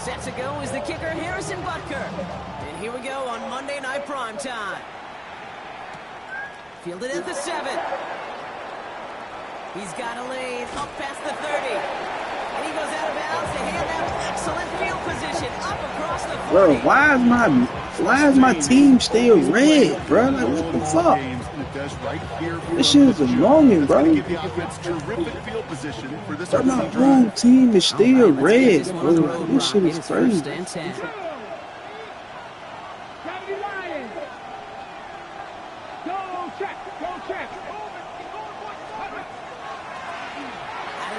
Set to go is the kicker, Harrison Butker. And here we go on Monday Night Primetime. Fielded at the 7. He's got a lane up past the 30. And he goes out of bounds to hand out excellent field position up across the 40. Bro, why is my team still red, bro? Like, what the fuck? This shit is annoying, bro. But my whole team is still red, bro. This shit is crazy.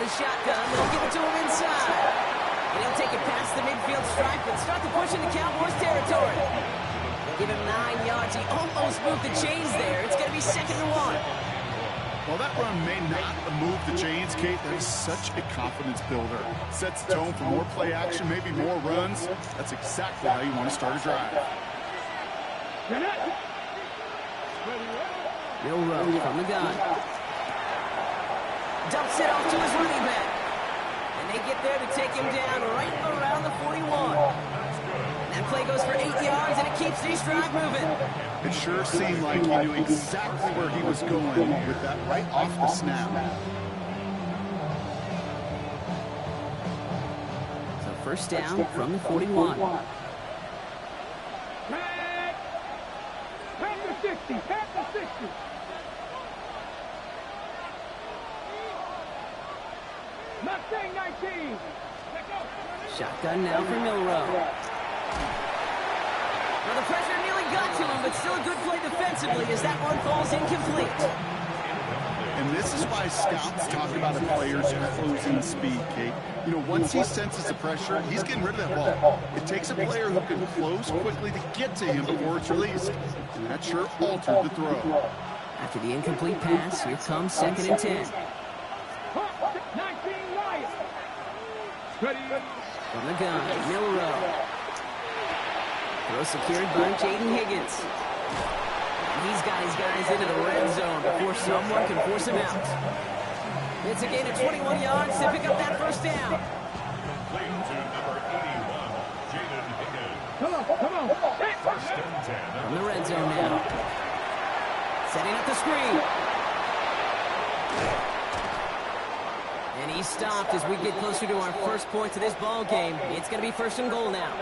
Shotgun, they'll give it to him inside. And he'll take it past the midfield stripe and start to push into Cowboys territory. Give him 9 yards. He almost moved the chains there. It's going to be 2nd and 1. Well, that run may not move the chains, Kate. That is such a confidence builder. Sets the tone for more play action, maybe more runs. That's exactly how you want to start a drive. Milrow from the gun. Dumps it off to his running back. And they get there to take him down right around the 41. And that play goes for 8 yards, and it keeps this drive moving. It sure seemed like he knew exactly where he was going with that right off the snap. So first down from the 41. Back to 60, back to 60. Mustang 19. Shotgun now for Milrow. Well, the pressure nearly got to him, but still a good play defensively as that one falls incomplete. And this is why scouts talk about a player's closing speed, Kate. You know, once he senses the pressure, he's getting rid of that ball. It takes a player who can close quickly to get to him before it's released. And that sure altered the throw. After the incomplete pass, here comes 2nd and 10. From the gun, Milrow. Throw secured by Jaden Higgins. And he's got his guys into the red zone before someone can force him out. It's a gain of 21 yards to pick up that first down. Come on. From the red zone now. Setting up the screen. And he's stopped as we get closer to our first point to this ball game. It's going to be 1st and goal now.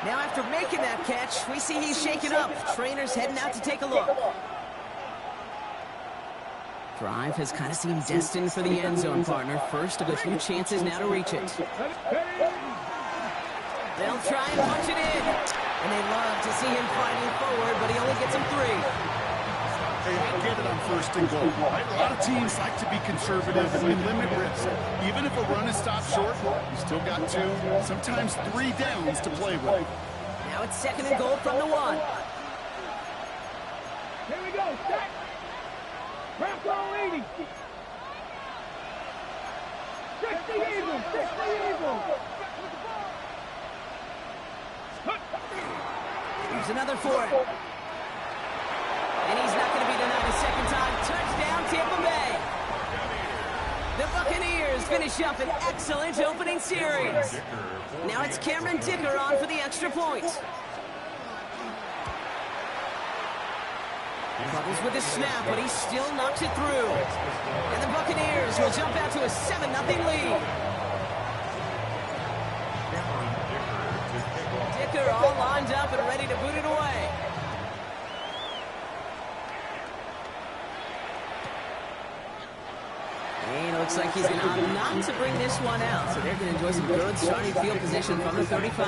Now after making that catch, we see he's shaken up. Trainer's heading out to take a look. Drive has kind of seemed destined for the end zone, partner. First of a few chances now to reach it. They'll try and punch it in. And they love to see him fighting forward, but he only gets them 3. Hey, I get it on 1st and goal. Right? A lot of teams like to be conservative and limit risk. Even if a run is stopped short, you still got 2, sometimes 3 downs to play with. Now it's 2nd and goal from the 1. Here we go, set. Wrap roll 80. 60 Eagles, 60 Eagles. Here's another for it. And he's not going to be denied a 2nd time. Touchdown, Tampa Bay. The Buccaneers finish up an excellent opening series. Now it's Cameron Dicker on for the extra point. Troubles with his snap, but he still knocks it through. And the Buccaneers will jump out to a 7-0 lead. Dicker all lined up and ready to boot it away. And it looks like he's going to opt not to bring this one out. So they're going to enjoy some good starting field position from the 35.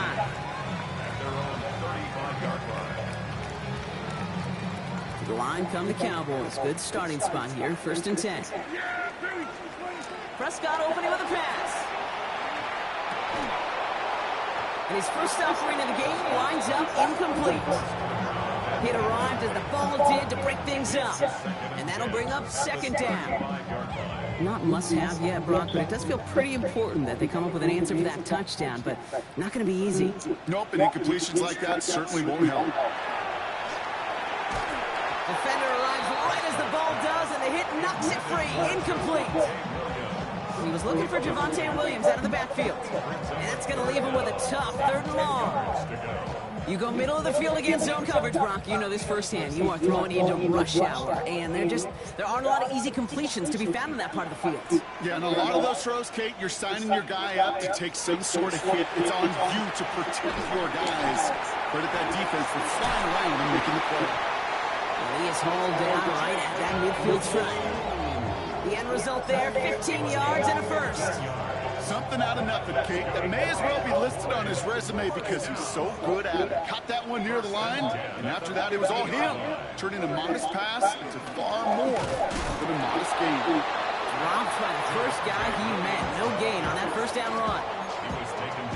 To the line come the Cowboys. Good starting spot here. 1st and 10. Prescott opening with a pass. And his first offering of the game winds up incomplete. It arrived as the ball did to break things up. And that'll bring up 2nd down. Not must-have yet, Brock, but it does feel pretty important that they come up with an answer for that touchdown, but not going to be easy. Nope, and incompletions like that certainly won't help. Defender arrives right as the ball does, and the hit knocks it free. Incomplete. He was looking for Javonte Williams out of the backfield. And that's going to leave him with a tough 3rd and long. You go middle of the field against zone coverage, Brock. You know this firsthand. You are throwing into rush hour, and there aren't a lot of easy completions to be found in that part of the field. Yeah, and a lot of those throws, Kate, you're signing your guy up to take some sort of hit. It's on you to protect your guys. Credit that defense for flying around and making the play. Well, he is hauled down right at that midfield stripe. The end result there, 15 yards and a first. Something out of nothing, Kate, that may as well be listed on his resume because he's so good at it. Caught that one near the line, and after that, it was all him. Turning a modest pass into far more than a modest gain. Dropped by the first guy he met. No gain on that first down run.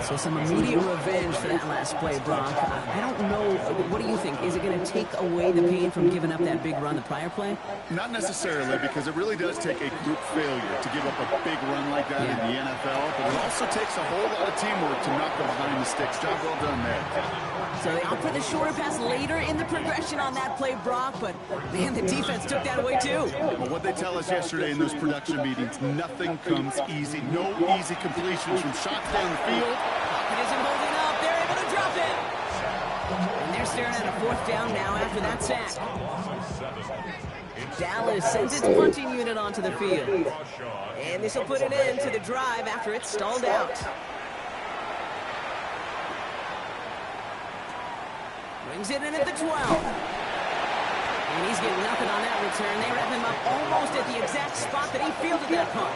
So some immediate revenge for that last play, Brock. I don't know. What do you think? Is it going to take away the pain from giving up that big run the prior play? Not necessarily, because it really does take a group failure to give up a big run like that in the NFL, but it also takes a whole lot of teamwork to knock them behind the sticks. Job well done there. So they opt for the shorter pass later in the progression on that play, Brock, but, man, the defense took that away, too. Well, what they tell us yesterday in those production meetings, nothing comes easy. No easy completions from shots down the field. Pocket isn't holding up. They're able to drop it. And they're staring at a 4th down now after that sack. Dallas sends its punching unit onto the field. And this will put an end to the drive after it's stalled out. Brings it in at the 12. And he's getting nothing on that return. They wrap him up almost at the exact spot that he fielded that punt.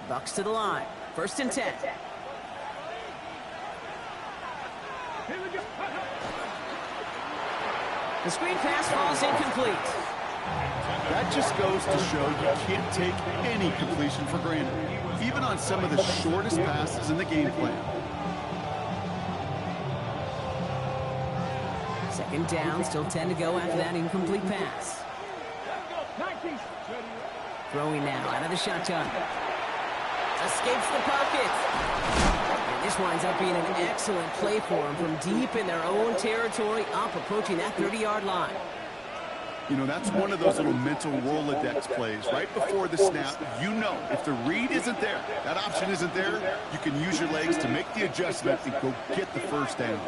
Bucks to the line. 1st and 10. The screen pass falls incomplete. That just goes to show you can't take any completion for granted, even on some of the shortest passes in the game plan. 2nd down, still 10 to go after that incomplete pass. Throwing now out of the shotgun. Escapes the pocket. And this winds up being an excellent play for him from deep in their own territory, up approaching that 30-yard line. You know, that's one of those little mental Rolodex plays. Right before the snap, you know if the read isn't there, that option isn't there, you can use your legs to make the adjustment and go get the 1st down.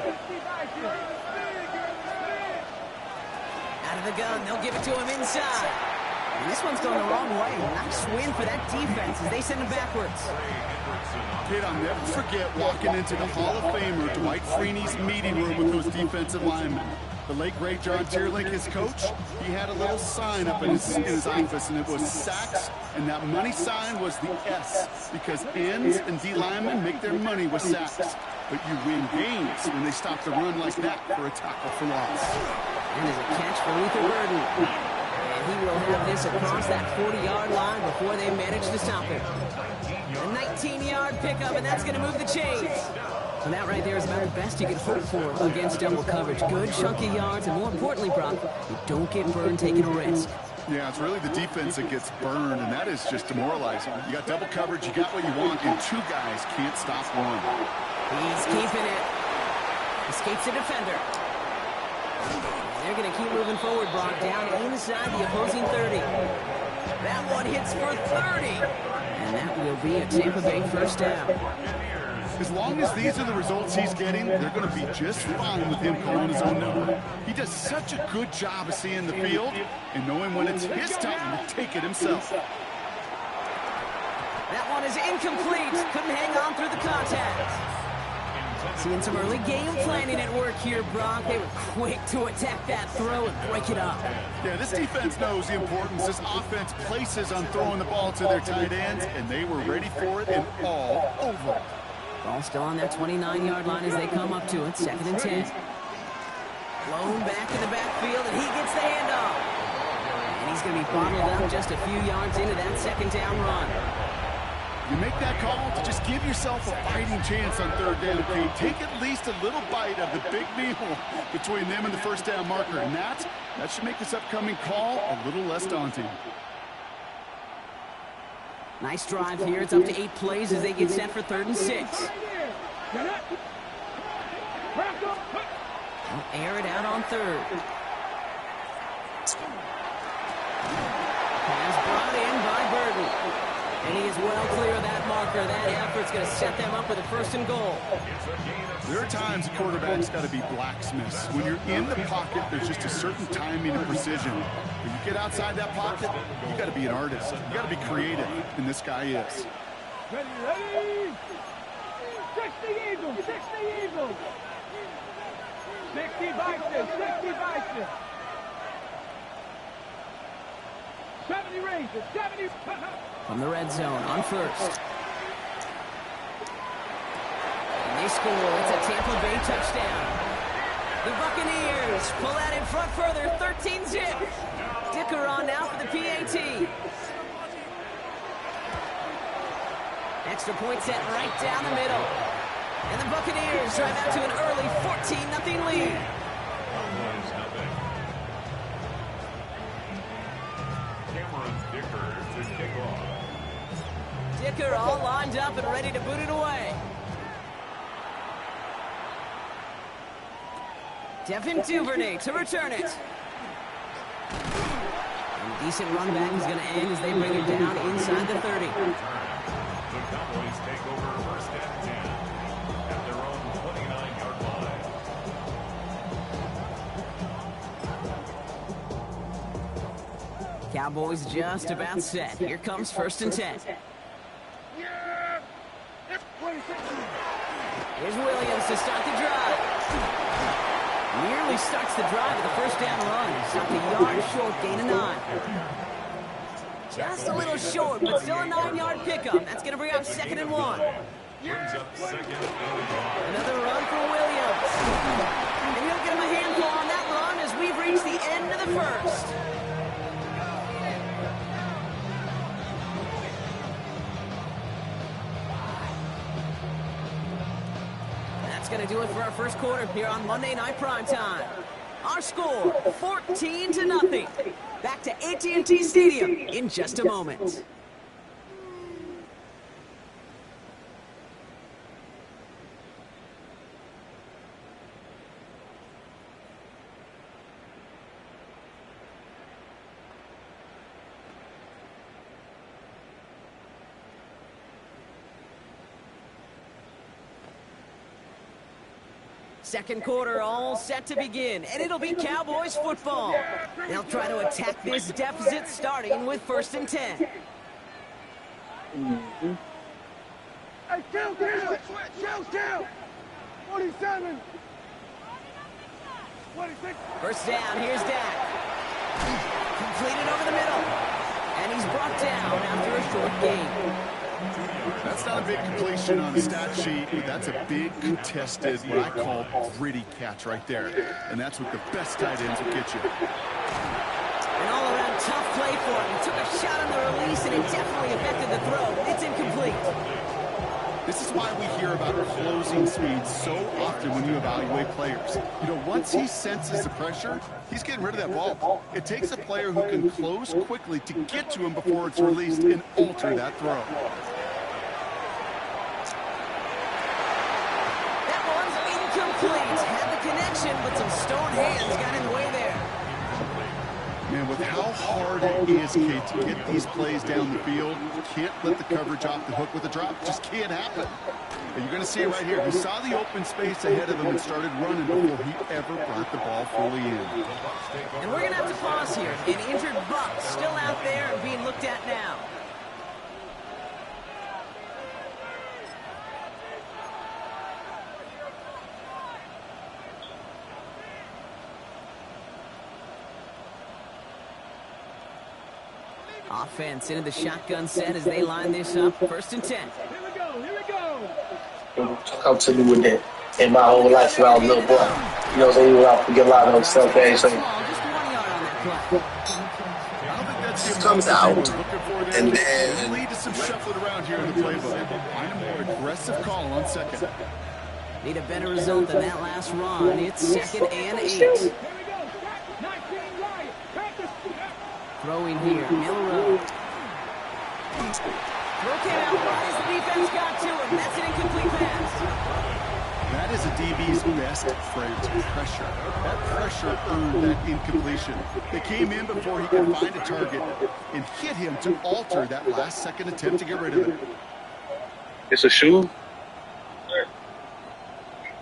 Out of the gun, they'll give it to him inside. And this one's going the wrong way. Nice win for that defense as they send him backwards. Kid, I'll never forget walking into the Hall of Famer Dwight Freeney's meeting room with those defensive linemen. The late, great John Tierlink, his coach, he had a little sign up in his office, and it was sacks, and that money sign was the S, because ends and D linemen make their money with sacks. But you win games when they stop the run like that for a tackle for loss. And there's a catch for Luther Burden. And he will have this across that 40-yard line before they manage to stop him. A 19-yard pickup, and that's going to move the chains. And that right there is about the best you can hope for against double coverage. Good chunky yards, and more importantly, Brock, you don't get burned taking a risk. Yeah, it's really the defense that gets burned, and that is just demoralizing. You got double coverage, you got what you want, and 2 guys can't stop one. He's keeping it. Escapes the defender. They're going to keep moving forward, Brock, down inside the opposing 30. That one hits for 30. And that will be a Tampa Bay 1st down. As long as these are the results he's getting, they're going to be just fine with him calling his own number. He does such a good job of seeing the field and knowing when it's his time to take it himself. That one is incomplete. Couldn't hang on through the contact. Seeing some early game planning at work here, Brock. They were quick to attack that throw and break it up. Yeah, this defense knows the importance this offense places on throwing the ball to their tight ends, and they were ready for it and all over it. Ball still on that 29-yard line as they come up to it. 2nd and 10. Blown back in the backfield, and he gets the handoff. And he's going to be bottled up just a few yards into that 2nd down run. You make that call to just give yourself a fighting chance on 3rd down, Kate. Take at least a little bite of the big meal between them and the 1st down marker, and that should make this upcoming call a little less daunting. Nice drive here. It's up to 8 plays as they get set for 3rd and 6. He'll air it out on third. Pass brought in by Burton. And he is well clear of that marker. That effort's going to set them up with a first and goal. There are times a quarterback's got to be blacksmiths. When you're in the pocket, there's just a certain timing and precision. When you get outside that pocket, you got to be an artist. You got to be creative, and this guy is. Ready, ready! 60 Eagles, 60 Eagles! 60 Bison, 60 Bison! 70 Rangers, 70... From the red zone on first. And they score. It's a Tampa Bay touchdown. The Buccaneers pull out in front further, 13-zip. Dicker on now for the PAT. Extra point set right down the middle. And the Buccaneers drive out to an early 14-0 lead. Dicker all lined up and ready to boot it away. Devin Duvernay to return it. And decent run back is going to end as they bring him down inside the 30. The Cowboys take over first and 10 at their own 29-yard line. Cowboys just about set. Here comes first and 10. Here's Williams to start the drive. Nearly starts the drive with a first down run. Stopped a yard short, gain of 9. Just a little short, but still a 9-yard pickup. That's going to bring up 2nd and 1. Brings up 2nd and 1. Another run for Williams. And he'll get him a handful on that run as we've reached the end of the first. Going to do it for our first quarter here on Monday Night Primetime. Our score, 14-0. Back to AT&T Stadium in just a moment. Second quarter all set to begin, and it'll be Cowboys football. They'll try to attack this deficit starting with first and 10. Hey, kill! 47! 26! First down, here's Dak. Completed over the middle. And he's brought down after a short gain. That's not a big completion on the stat sheet, but that's a big contested, what I call gritty catch right there. And that's what the best tight ends will get you. An all-around tough play for him. He took a shot on the release, and it definitely affected the throw. It's incomplete. This is why we hear about closing speed so often when you evaluate players. You know, once he senses the pressure, he's getting rid of that ball. It takes a player who can close quickly to get to him before it's released and alter that throw. That one's incomplete. Had the connection, but some stone hands got in the way there. Man, with how hard it is, Kate, to get these plays down the field, you can't let the coverage off the hook with a drop. It just can't happen. And you're going to see it right here. He saw the open space ahead of him and started running before he ever brought the ball fully in. And we're going to have to pause here. An injured Buck still out there and being looked at now. Offense into the shotgun set as they line this up. First and 10. Here we go. Come to me with that. In my whole life, when I was a little boy, you know, they were out to get a lot of stuff. They say, comes out, and then Lead to some shuffling around here in the playbook. Find a more aggressive call on second. Need a better result than that last run. It's 2nd and 8. Here we go. 19 right. Throwing here, Milrow. Throw came out right as the defense got to him. That's an incomplete pass. That That is a DB's best friend, pressure. That pressure earned that incompletion. They came in before he could find a target and hit him to alter that last-second attempt to get rid of it. It's a shoe.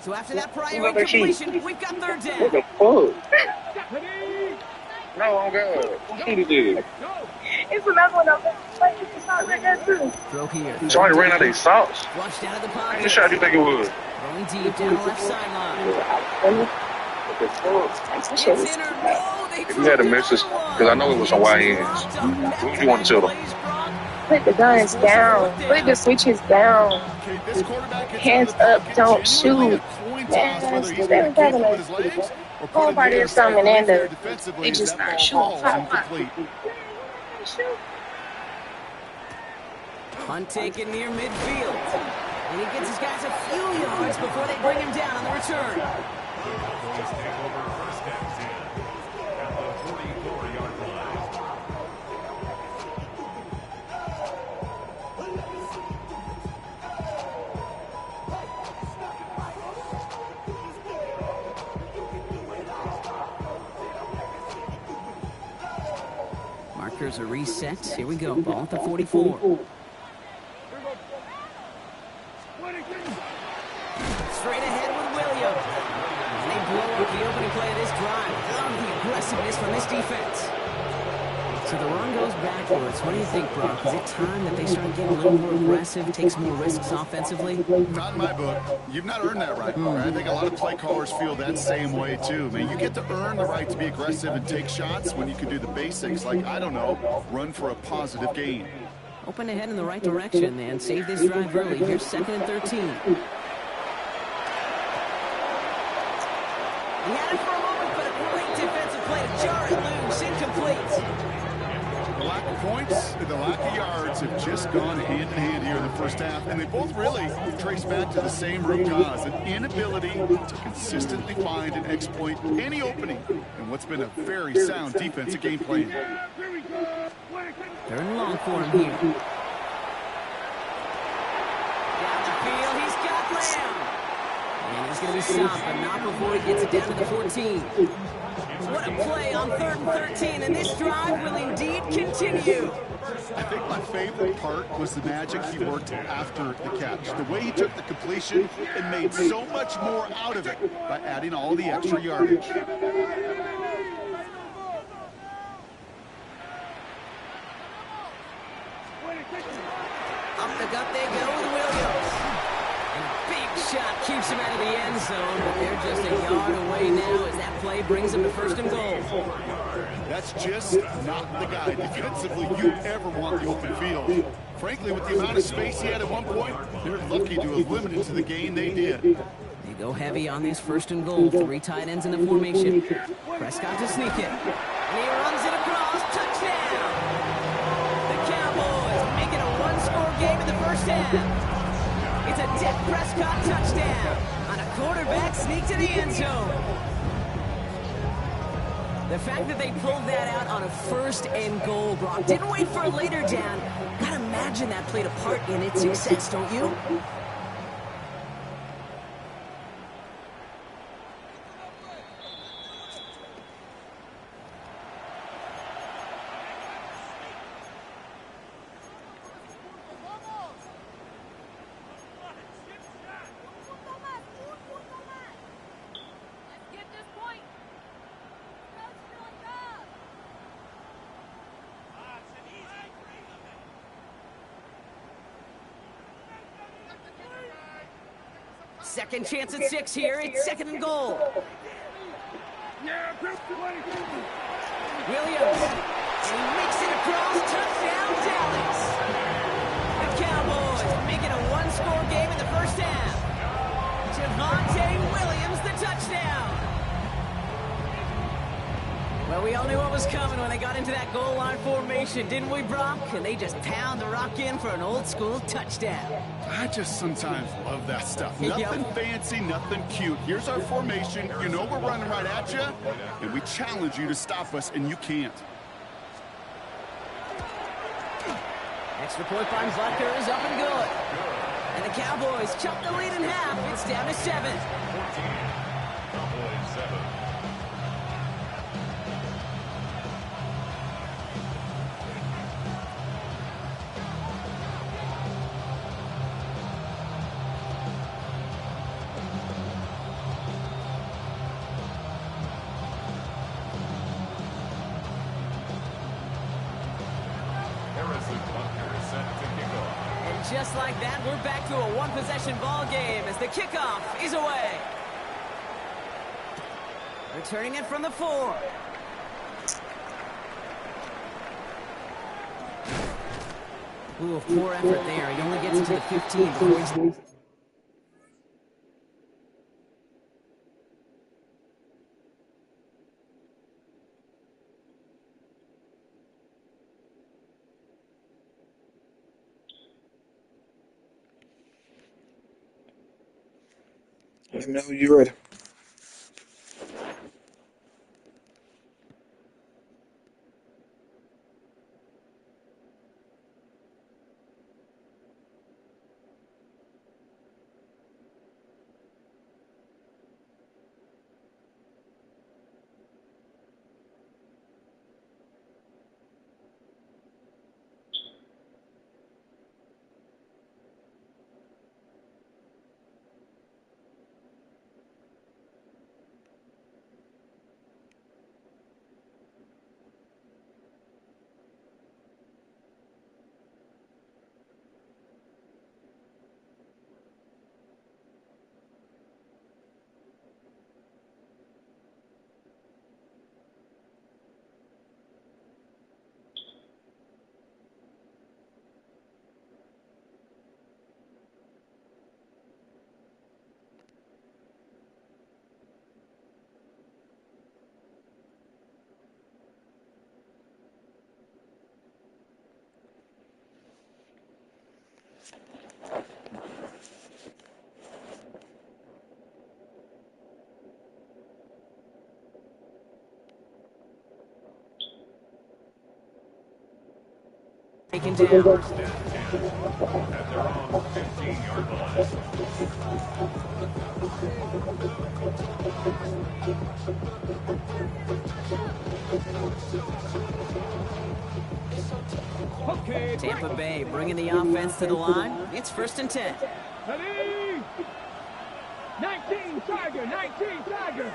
So after that prior incompletion, we've got third down. What the fuck? No, I'm good. What should he do? It's another one of them. It's not like that too. Throw here. Somebody ran out of their socks. Flushed out of the How pocket. much shot do you think it was? Going deep down the left sideline. What the fuck? It's in or no, they If you had a message, because I know it was some YNs. What would you want to tell them? Put the guns down. Put the switches down. Okay, this quarterback gets Hands out of the up, pocket. don't Should really shoot. have a coin toss Man, whether he's they're going to keep having it a with his legs or put whole it party in or something, there and the- defensively they as just that not ball shooting. falls incomplete. Hunt taken near midfield. And he gets his guys a few yards before they bring him down on the return. Cowboys take over first and 10 at the 44-yard line. Markers are reset. Here we go. Ball at the 44. Straight ahead with Williams. And they blow up the opening play of this drive. Love the aggressiveness from this defense. So the run goes backwards. What do you think, Brock? Is it time that they start getting a little more aggressive, take some more risks offensively? Not in my book. You've not earned that right. I think a lot of play callers feel that same way too. Man, you get to earn the right to be aggressive and take shots when you can do the basics, like, I don't know, run for a positive gain. Open ahead in the right direction and save this drive early. Here's 2nd and 13. He had it for a moment, but a great defensive play to jar it loose. Incomplete. The lack of points and the lack of yards have just gone hand in hand here in the first half, and they both really trace back to the same root cause, an inability to consistently find and exploit any opening in what's been a very sound defensive game plan. They're in long for him here. Down the field, he's got Lamb. And he's going to be stopped, but not before he gets it down to the 14. What a play on 3rd and 13, and this drive will indeed continue. I think my favorite part was the magic he worked after the catch. The way he took the completion and made so much more out of it by adding all the extra yardage. Up the gut they go with Williams. And a big shot keeps him out of the end zone, but they're just a yard away now as that play brings them to 1st and goal. That's just not the guy defensively you ever want the open field. Frankly, with the amount of space he had at one point, they're lucky to have limited to the game they did. They go heavy on this 1st and goal. 3 tight ends in the formation. Prescott to sneak it. And he runs it across. Touchdown! The Cowboys making a one-score game in the first half. It's a Dak Prescott touchdown on a quarterback sneak to the end zone. The fact that they pulled that out on a 1st and goal, Brock, didn't wait for a later down. Gotta imagine that played a part in its success, don't you? Second chance at 6 here. It's 2nd and goal. Williams. And he makes it across. Touchdown, Dallas. The Cowboys making a one-score game in the first half. Javonte Williams, the touchdown. Well, we all knew what was coming when they got into that goal line formation, didn't we, Brock? And they just pound the rock in for an old-school touchdown. I just sometimes love that stuff. Nothing fancy, nothing cute. Here's our formation. You know we're running right at you, and we challenge you to stop us, and you can't. Extra point by Butker is up and good. And the Cowboys chop the lead in half. It's down to 7. 14. Cowboys 7. Just like that, we're back to a one-possession ball game as the kickoff is away. Returning it from the 4. Ooh, poor effort there. He only gets it to the 15 before he's... Let me know when you're ready. Taken down. First and 10 at their own 15-yard line. Okay. Tampa Bay bringing the offense to the line. It's 1st and 10. Ready? 19 Tiger, 19 Tiger.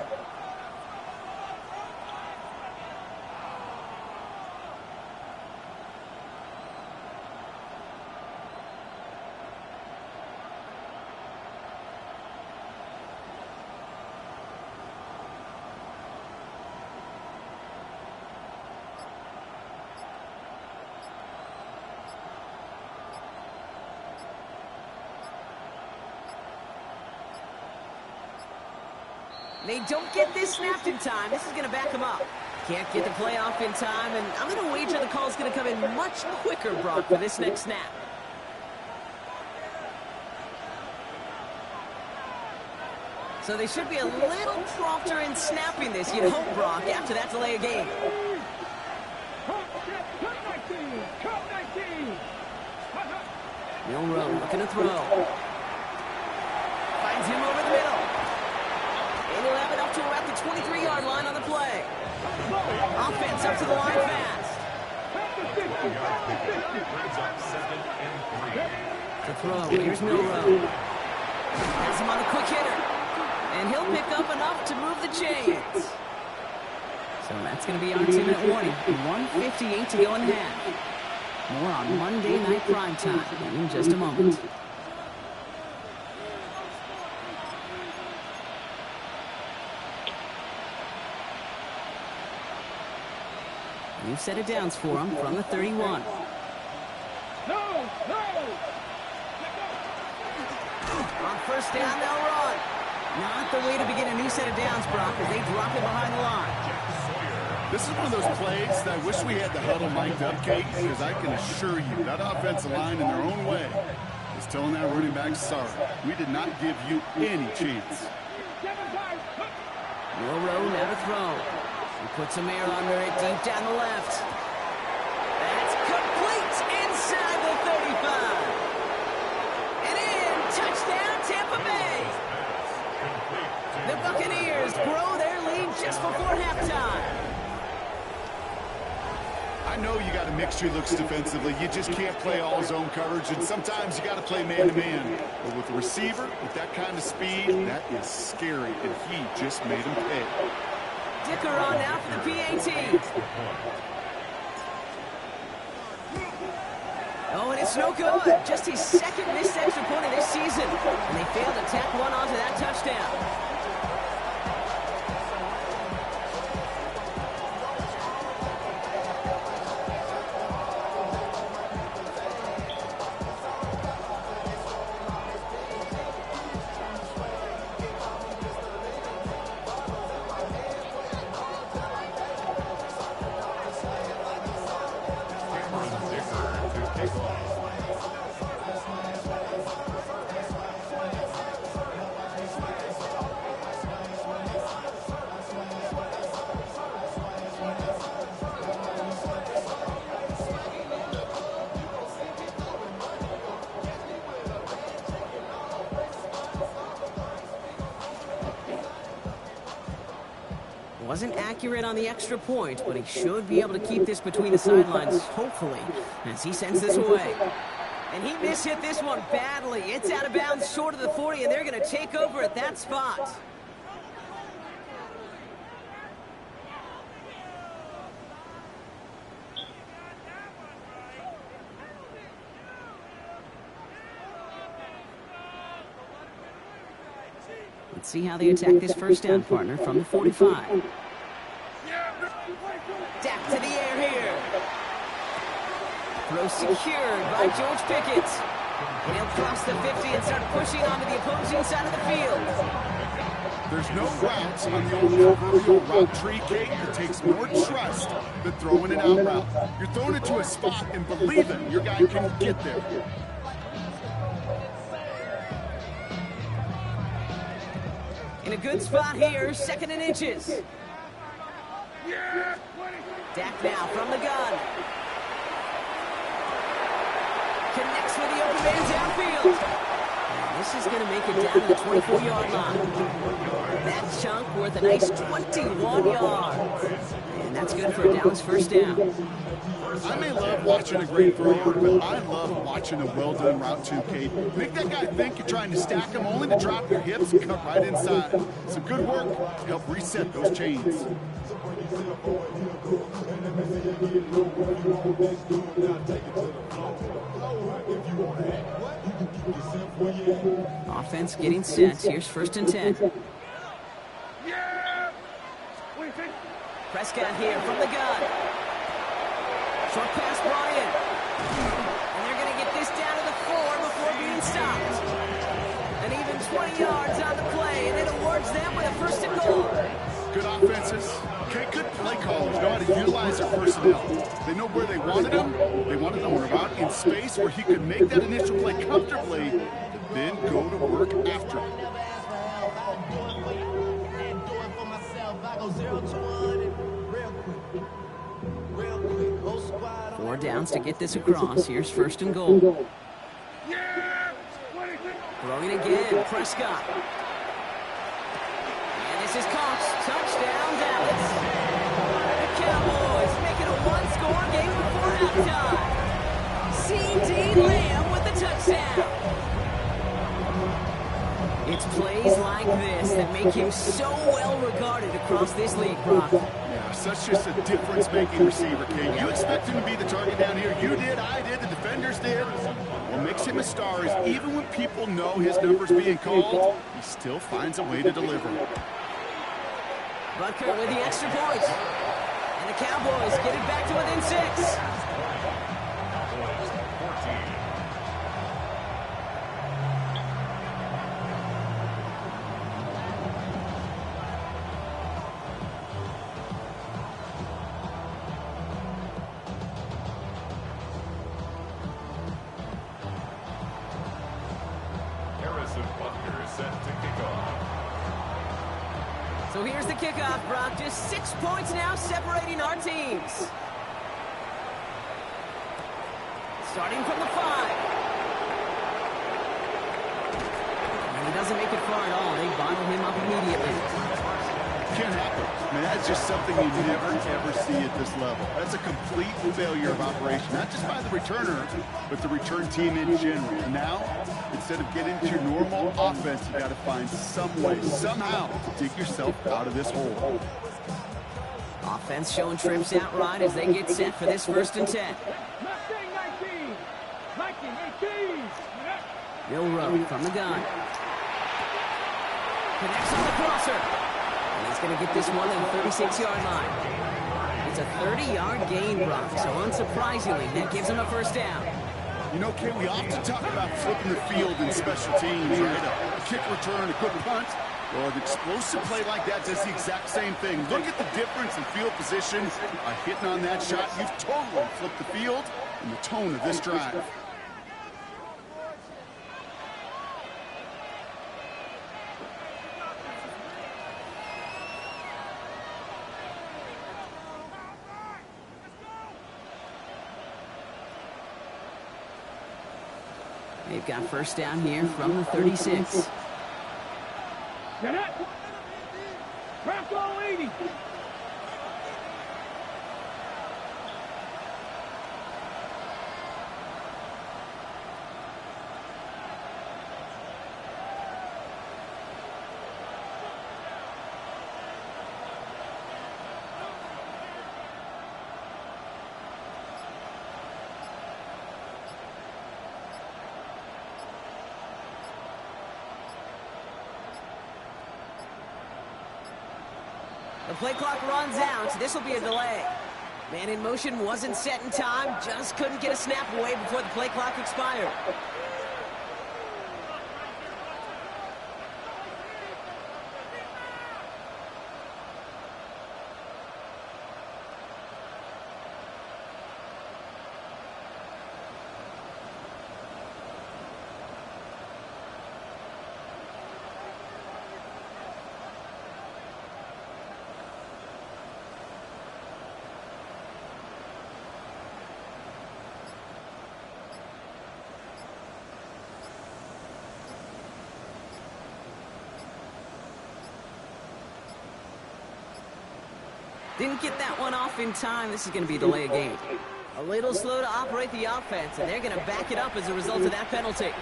They don't get this snapped in time. This is going to back them up. Can't get the play off in time, and I'm going to wager the call's going to come in much quicker, Brock, for this next snap. So they should be a little prompter in snapping this, you'd hope, Brock, after that delay of game. Milrow looking to throw. Finds him over the middle. And he'll have it up to about the 23-yard line on the play. Offense up to the line fast. Brings up 2nd and 3. To throw. Here's Milrow. Has him on the quick hitter. And he'll pick up enough to move the chains. So that's going to be our 2-minute warning. 1:58 to go in half. More on Monday Night Primetime in just a moment. New set of downs for him from the 31. No! On 1st down, they'll run. Not the way to begin a new set of downs, Brock, as they drop it behind the line. This is one of those plays that I wish we had the huddle mic'd up, Kate, because I can assure you that offensive line in their own way is telling that running back, sorry, we did not give you any chance. Milrow now to throw. He puts some air under it deep down the left. That's complete inside the 35. And Touchdown, Tampa Bay! The Buccaneers grow their lead just before halftime. I know you got a mixture of looks defensively. You just can't play all zone coverage, and sometimes you got to play man-to-man. But with a receiver with that kind of speed, that is scary, and he just made him pay. Dicker on now for the PAT. Oh, and it's no good. Just his second missed extra point of this season. And they failed to tack one onto that touchdown. Wasn't accurate on the extra point, but he should be able to keep this between the sidelines, hopefully, as he sends this away. And he mishit this one badly. It's out of bounds short of the 40, and they're going to take over at that spot. Let's see how they attack this first down, partner, from the 45. Dak to the air here. Throw secured by George Pickett. And he'll cross the 50 and start pushing onto the opposing side of the field. There's no routes on the old proverbial route tree, Kate. It takes more trust than throwing an out route. You're throwing it to a spot and believing your guy can get there. In a good spot here, 2nd and inches. Dak now from the gun. Connects with the open man downfield. And this is going to make it down to the 24-yard line. That chunk worth a nice 21 yards. And that's good for a Dallas first down. I may love watching a great thrower, but I love watching a well-done route too, Kate. Make that guy think you're trying to stack him only to drop your hips and cut right inside. Some good work to help reset those chains. Offense getting set. Here's 1st and 10. Prescott here from the gun. Short pass, Bryant. And they're going to get this down to the 4 before being stopped. And even 20 yards on the play, and it awards them with a 1st and goal. Good offenses. Okay, good play callers know how to utilize their personnel. They know where they wanted them. They wanted them out in space where he could make that initial play comfortably, then go to work after it. 4 downs to get this across. Here's 1st and goal. Throwing again, Prescott. And this is caught. Touchdown, Dallas. The Cowboys making a one-score game before halftime. C.D. Lamb with the touchdown. It's plays like this that make him so well regarded across this league, Brock. Yeah, such just a difference-making receiver, Kate. You expect him to be the target down here. You did, I did, the defenders did. What makes him a star is even when people know his number's being called, he still finds a way to deliver. Butker with the extra point. And the Cowboys get it back to within 6. So here's the kickoff, Brock. Just 6 points now separating our teams. Starting from the 5. And he doesn't make it far at all. They bottle him up immediately. Can't happen. I mean, that's just something you never, ever see at this level. That's a complete failure of operation, not just by the returner, but the return team in general. And now, instead of getting to your normal offense, you got to find some way, somehow, to dig yourself out of this hole. Offense showing trips outright as they get set for this 1st and 10. 19, 18. Milrow from the gun. Connects on the crosser. And he's going to get this one at the 36-yard line. It's a 30-yard gain, Brock, so unsurprisingly, that gives him a 1st down. You know, Kay, we often talk about flipping the field in special teams, right? A kick return, a good punt. Well, an explosive play like that does the exact same thing. Look at the difference in field position. By hitting on that shot, you've totally flipped the field and the tone of this drive. They've got 1st down here from the 36. Get it. Bronco 80. The play clock runs out. This will be a delay. Man in motion wasn't set in time. Just couldn't get a snap away before the play clock expired. Didn't get that one off in time. This is going to be a delay of game. A little slow to operate the offense, and they're going to back it up as a result of that penalty.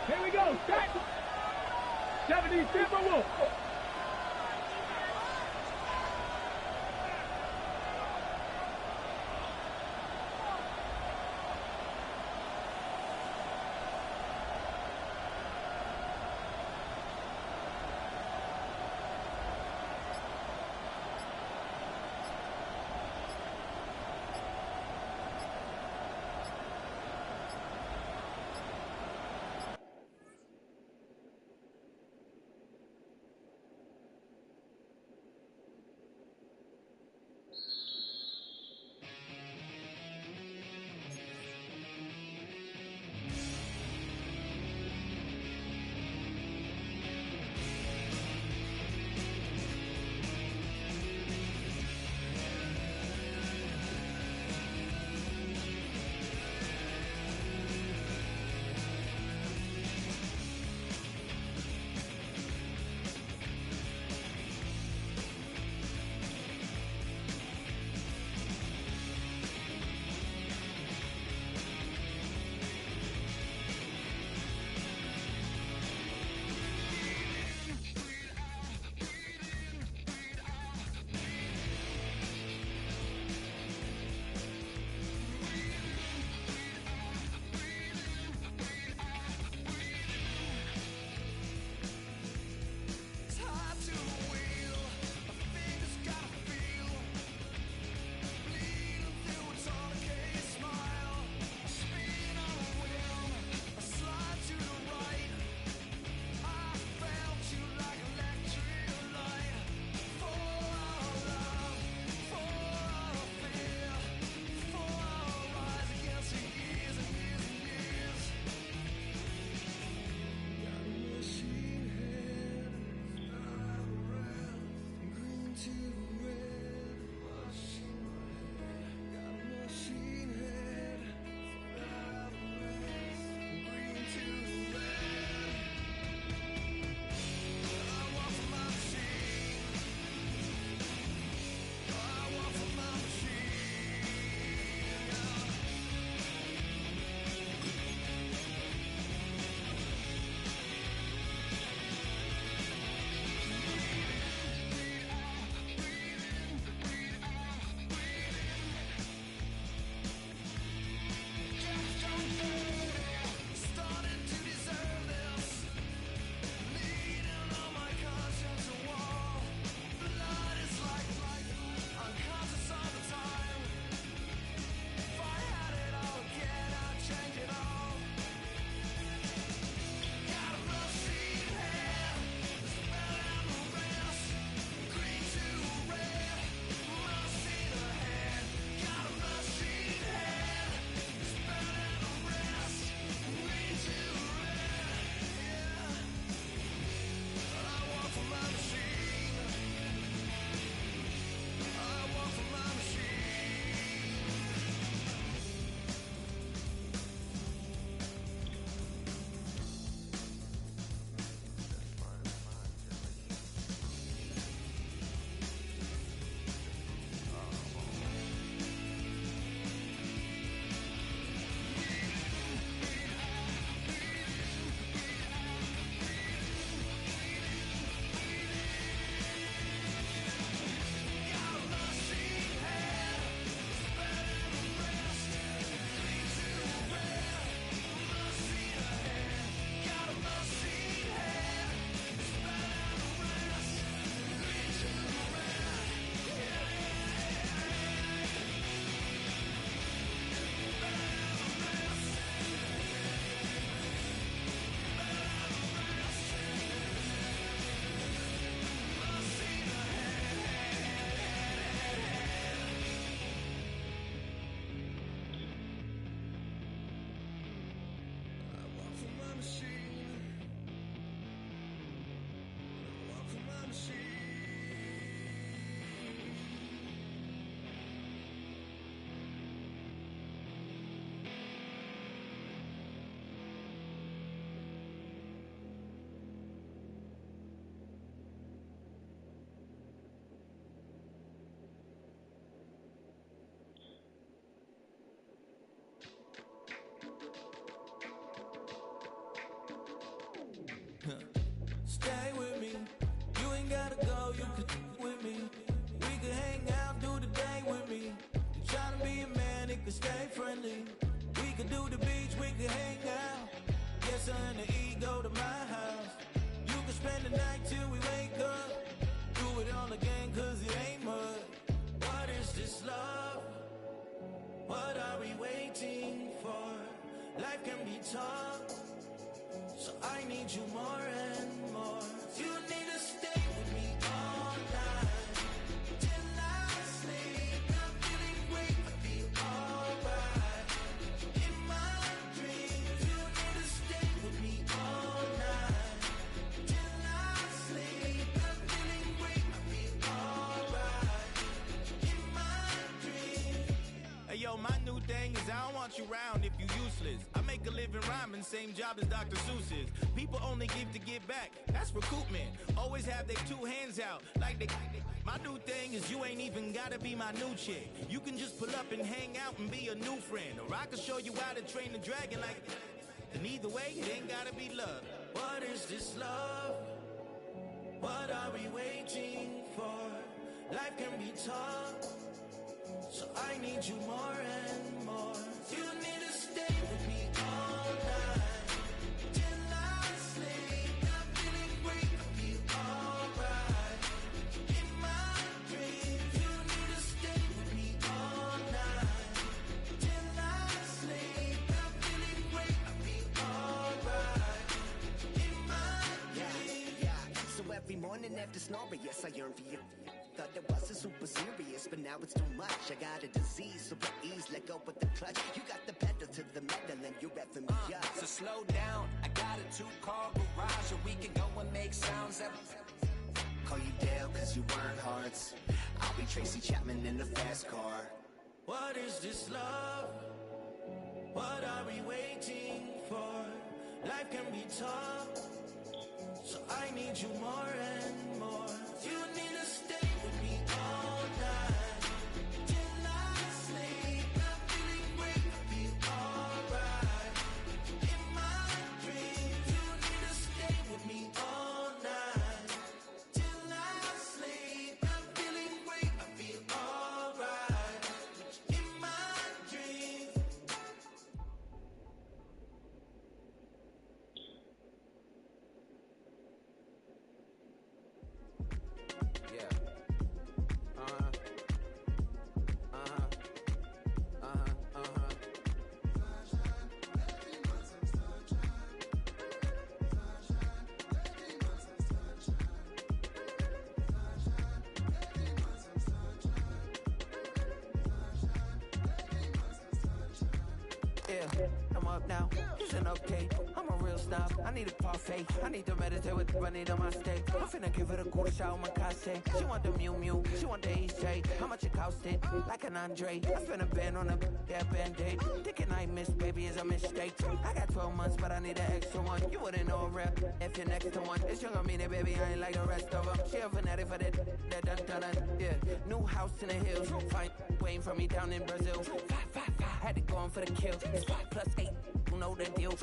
Here we go. Set. 70 Timberwolves. can stay friendly. We could do the beach, we could hang out. Yes, her and the E go to my house. You can spend the night till we wake up. Do it all again, cause it ain't mud. What is this love? What are we waiting for? Life can be tough, so I need you more and more. You need to stay with me all night till I sleep. I'm feeling great, I feel alright. In my dreams, you need to stay with me all night till I sleep. I'm feeling great, I feel alright. In my dreams. Hey yo, my new thing is I don't want you round if you useless. I make a living rhyming, same job as Dr. Seuss's. People only give to get back, that's recoupment. Always have their two hands out, like they. My new thing is you ain't even gotta be my new chick. You can just pull up and hang out and be a new friend. Or I can show you how to train the dragon like. And either way, it ain't gotta be love. What is this love? What are we waiting for? Life can be tough, so I need you more and more. You need to stay with me all night till I sleep. I'm feeling great, I feel alright. In my dreams, you need to stay with me all night till I sleep. I'm feeling great, I feel alright. In my dreams. Yeah. So every morning after snoring, yes, I yearn for you. Thought it wasn't super serious, but now it's too much. I got a disease, so at ease, let go with the clutch. You got the pedal to the metal and you're reffing me up. So slow down, I got a 2-car garage, or we can go and make sounds that. Call you Dale cause you weren't hearts. I'll be Tracy Chapman in the fast car. What is this love? What are we waiting for? Life can be tough, so I need you more and more. You need to stay with me all night till I sleep. I'm feeling great, I feel alright. In my dreams, you need to stay with me all night till I sleep. I'm feeling great, I feel alright. In my dreams. Yeah. I'm up now, isn't okay. I'm a real snob, I need a parfait. I need to meditate with running on my state. I'm finna give it a quarter shot on my cachet. She want the Mew Mew, she want the EJ. How much it costed? Like an Andre. I spent a band on a band-aid. Thinking I missed, baby, is a mistake. I got 12 months, but I need an extra one. You wouldn't know a rep if you're next to one. It's young on me, that baby, I ain't like the rest of them. She a fanatic for that dun. Yeah, new house in the hills. Fine, waiting for me down in Brazil. Had to go on for the kill. It's 5 plus 8, you know the deal.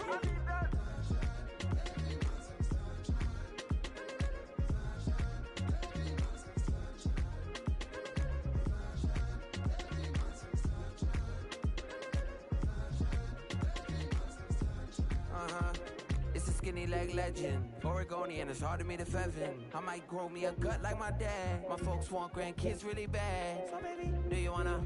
It's a skinny leg legend. Oregonian, it's hard to meet a Fevin. I might grow me a gut like my dad. My folks want grandkids really bad. So baby, do you wanna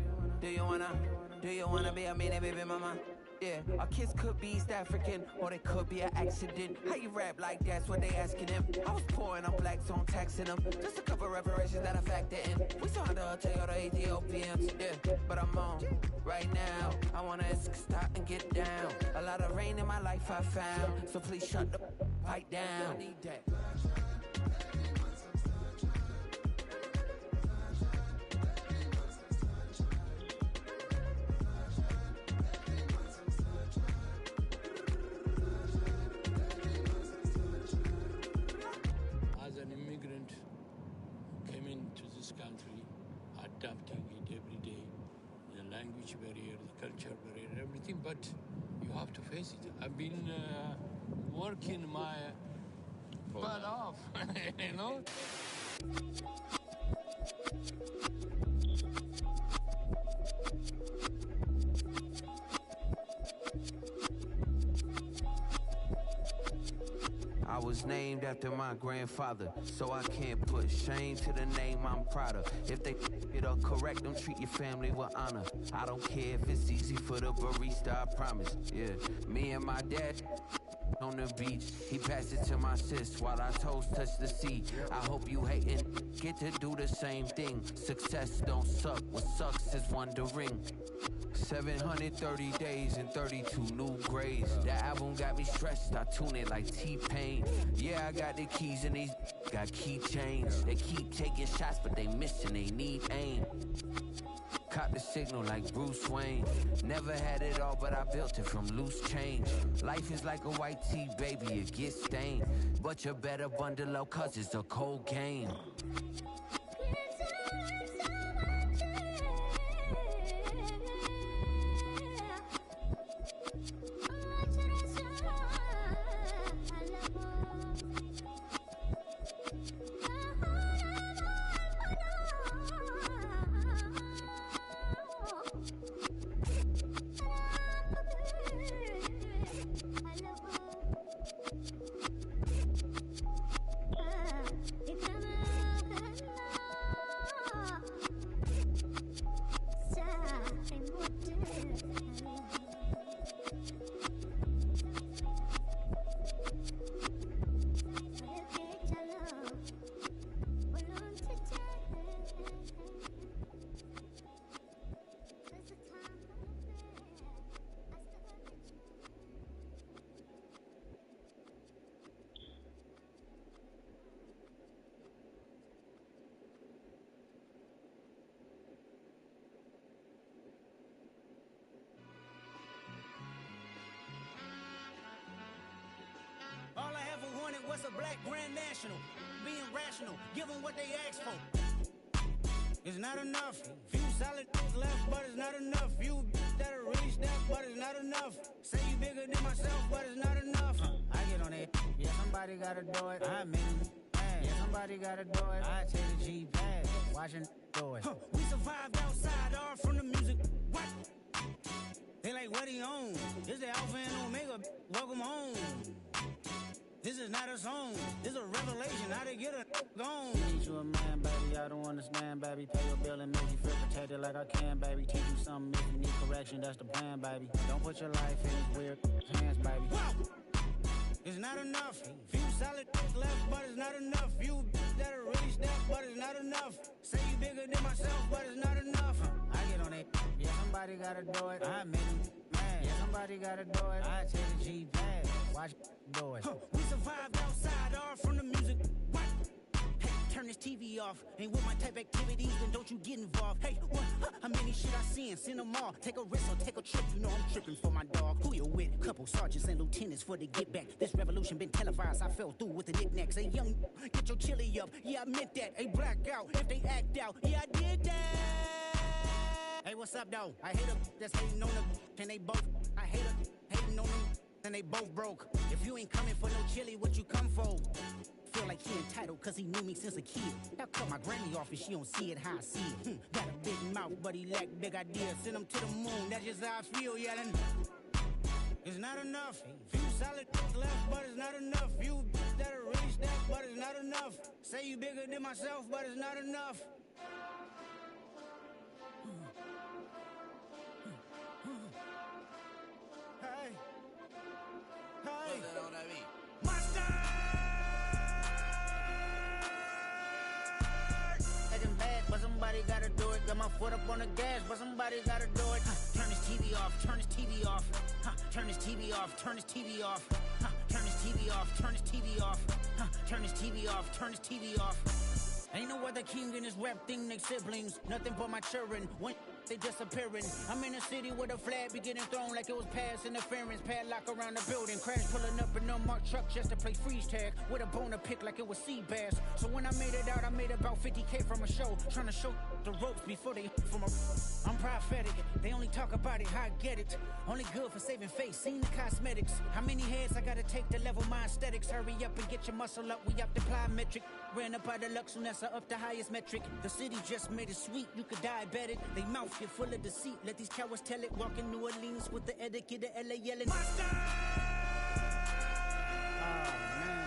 be a mini baby mama? Yeah, our kids could be East African, or they could be an accident. How you rap like that's what they asking him? I was pouring on blacks, so I'm taxing them. Just a couple reparations that I factor in. We saw the Toyota Ethiopians, yeah, but I'm on right now. I wanna stop and get down. A lot of rain in my life I found, so please shut the fight down. I need that. An immigrant came into this country, adapting it every day, the language barrier, the culture barrier, everything, but you have to face it. I've been working my butt off, you know? was named after my grandfather, so I can't put shame to the name I'm proud of. If they it up correct, don't treat your family with honor. I don't care if it's easy for the barista, I promise. Yeah, me and my dad on the beach, he passed it to my sis while our toes touch the sea. I hope you hatin' get to do the same thing. Success don't suck, what sucks is wondering. 730 days and 32 new grades. That album got me stressed, I tune it like T-Pain. Yeah, I got the keys and these got keychains. They keep taking shots but they missing, they need aim. Caught the signal like Bruce Wayne. Never had it all, but I built it from loose change. Life is like a white tee, baby, it gets stained. But you better bundle up, cause it's a cold game. All I ever wanted was a black grand national. Being rational, give them what they asked for. It's not enough. Few solid left, but it's not enough. Few that'll reach that, but it's not enough. Say you bigger than myself, but it's not enough. I get on it. Yeah, somebody gotta do it. I mean, yeah, somebody gotta do it. I take the G-Pad, watching do it. We survived outside, all from the music. What? They like, what he on? This the Alpha and Omega. Welcome home. This is not a song, this is a revelation, how to get a gone. Need you a man, baby, I don't understand, baby. Pay your bill and make you feel protected like I can, baby. Teach you something if you need correction, that's the plan, baby. Don't put your life in these weird hands, baby. Whoa! It's not enough. Few solid left, but it's not enough. Few that'll reach that, but it's not enough. Say you bigger than myself, but it's not enough. I get on it. Yeah, somebody gotta do it. I mean, man. Yeah, somebody gotta do it. I take the G-Pad, watch do it. We survived outside, all from the music. What? Hey, turn this TV off. Ain't with my type activities, then don't you get involved. Hey, what? How many shit I seen? Send them all. Take a risk or take a trip. You know I'm tripping for my dog. Who you with? Couple sergeants and lieutenants for the get back. This revolution been televised. I fell through with the knickknacks. Hey, young, get your chili up. Yeah, I meant that. Hey, black out if they act out. Yeah, I did that. Hey, what's up, though? I hate them that's hating on them. And they both. I hate them hating on them. And they both broke. If you ain't coming for no chili, what you come for? Feel like he entitled cause he knew me since a kid. I cut my granny off and she don't see it how I see it. Got a big mouth but he lack big ideas. Send him to the moon, that's just how I feel yelling. It's not enough. Few solid left but it's not enough. Few that'll reach that but it's not enough. Say you bigger than myself but it's not enough. Hey. Hey. Monster! Acting bad, but somebody gotta do it. Got my foot up on the gas, but somebody gotta do it. Turn this TV off, turn this TV off. Turn this TV off, turn this TV off. Turn this TV off, turn this TV off. Turn this TV off, turn this TV off. Ain't no other king in this rap thing, they siblings. Nothing but my children. When they disappearing. I'm in a city where the flag be getting thrown like it was past interference. Padlock around the building. Crash pulling up in an unmarked truck just to play freeze tag. With a bone to pick like it was sea bass. So when I made it out, I made about 50K from a show. Trying to show the ropes before they from a... I'm prophetic. They only talk about it, how I get it. Only good for saving face, seen the cosmetics. How many heads I gotta take to level my aesthetics? Hurry up and get your muscle up, we up the plyometric. Ran up out of Lux, and that's up the highest metric. The city just made it sweet, you could diabetic. They mouth get full of deceit, let these cowards tell it. Walk in New Orleans with the etiquette of LA yelling. Monster! Oh, man.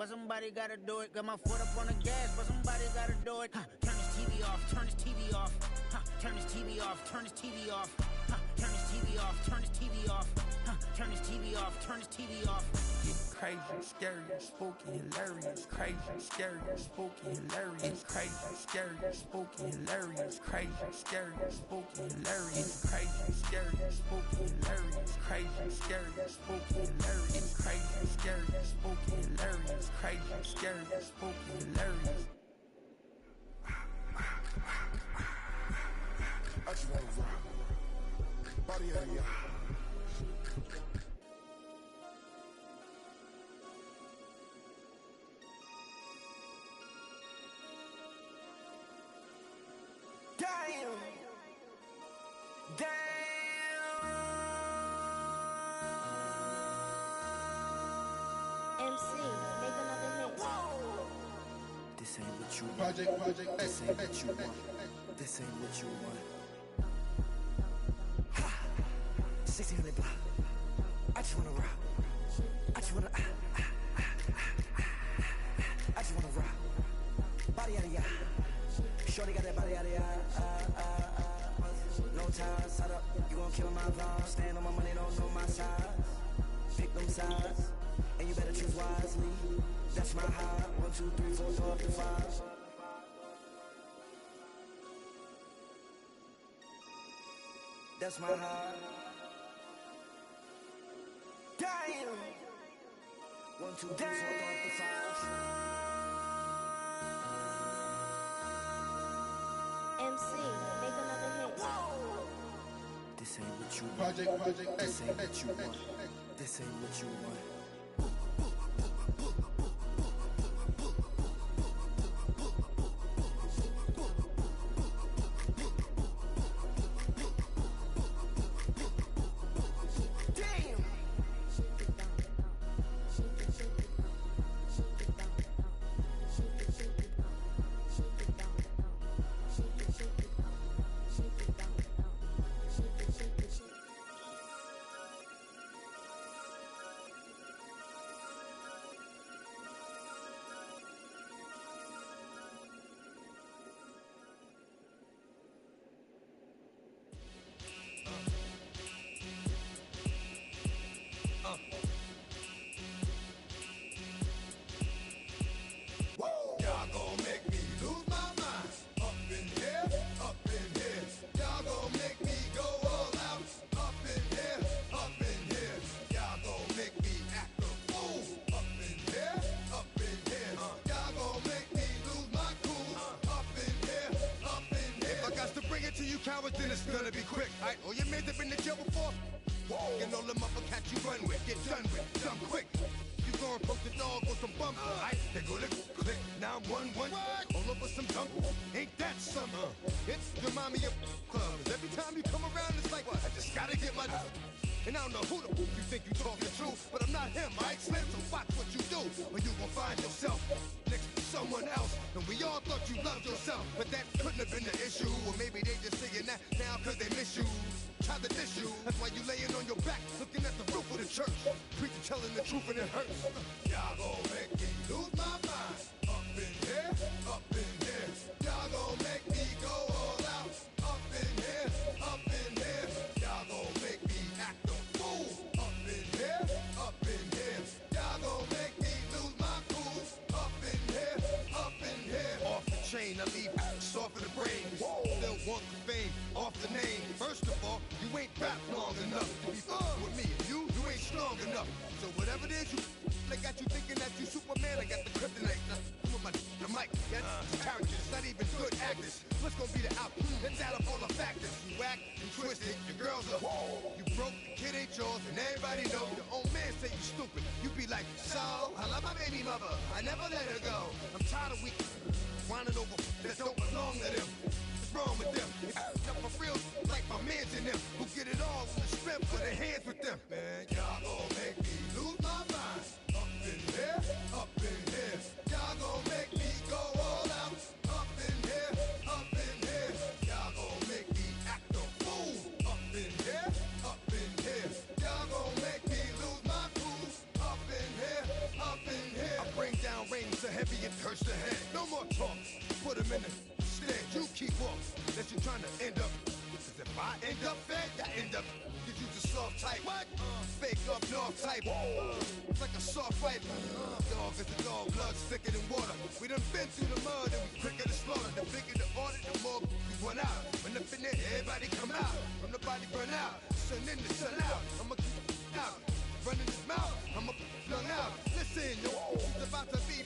but somebody gotta do it. Got my foot up on the gas, but somebody gotta do it. Huh, turn this TV off, turn this TV off. Huh, turn this TV off, turn this TV off. Huh, turn this TV off, turn this TV off. Huh, turn this TV off, turn this TV off. Crazy, scary, spooky, hilarious. Crazy, scary, spooky, hilarious. Crazy, scary, spooky, hilarious. Crazy, scary, spooky, hilarious. Crazy, scary, spooky, hilarious. Crazy, scary, spooky, hilarious. Crazy, scary, spooky, hilarious. Crazy, scary, spooky, hilarious. I just wanna rock. Body out of y'all. Damn. MC, make another hit. This ain't what you want. Project. This ain't what you want. This ain't what you want. Ha! 1600 block. I just wanna rock. I just wanna. I just wanna rock. Body out of ya. Shorty got that body out of ya. No ties, side up. You gon' kill my vibe. Stand on my money, don't know my size. Pick them sides, and you better choose wisely. That's my high. 1, 2, 3, 4, go up to 5. That's my high. Damn. 1, 2, 3, 4, go up to 5. MC, make another hit. This ain't what you want. Project. This ain't what you want. This ain't what you want. Cowards, then it's gonna be quick. Alright, all your men have been to jail before. And all them upper cats you run with, get done with, done quick. You gon' poke the dog with some bump. Alright, they go to click. Now I'm 1-1, all over some dump. Ain't that summer? It's the mommy of clubs. Every time you come around, it's like, I just gotta get my. And I don't know who the you think you talking to, but I'm not him, right? Slim, so watch what you do, or you gon' find yourself next to someone else. And we all thought you loved yourself, but that couldn't have been the issue. Or maybe they just saying that now cause they miss you. Try to diss you, that's why you laying on your back, looking at the roof of the church. Preacher telling the truth and it hurts. Y'all gon' make me lose my mind. Up in here, up in here. Y'all gon' make me go all out. Up in here, up in here. Y'all gon' make me act a fool. Up in here, up in here. Y'all gon' make me lose my cool. Up in here, up in here. Off the chain, I leave soft in the brain. Still want the fame, off the name. First of all, you ain't rap long enough to be with me. You ain't strong enough. So whatever it is you they got you thinking that you Superman, I got the kryptonite. With my the mic, that's characters, not even good actors. What's gonna be the outcome? Let's add up all the factors. You act, you twisted, your girls are you broke, the kid ain't yours, and everybody know your own man say you stupid. You be like, so I love my baby mother, I never let her go. I'm tired of weak whining over that don't belong to them. What's wrong with them? It's up for real, like my mans in them, who get it all on the strength of their hands with them. Man, y'all gon' make me lose my mind. Up in here, up in here. Y'all gon' make me go all out. Up in here, up in here. Y'all gon' make me act a fool. Up in here, up in here. Y'all gon' make me lose my cool. Up in here, up in here. I bring down first ahead. No more talk. Put him in the stand. You keep up. That you're trying to end up. Cause if I end up fed, I end up. Cause you the soft type. What? Fake up north type. It's like a soft fight. Dog is a dog. Blood's thicker than water. We done been through the mud and we quicker to slaughter. The bigger the order, the more we run out. When up in there, everybody come out. From the body burn out. Sun in the sun out. I'ma keep out. Running his mouth. I'ma flung out. Listen, yo, it's about to be.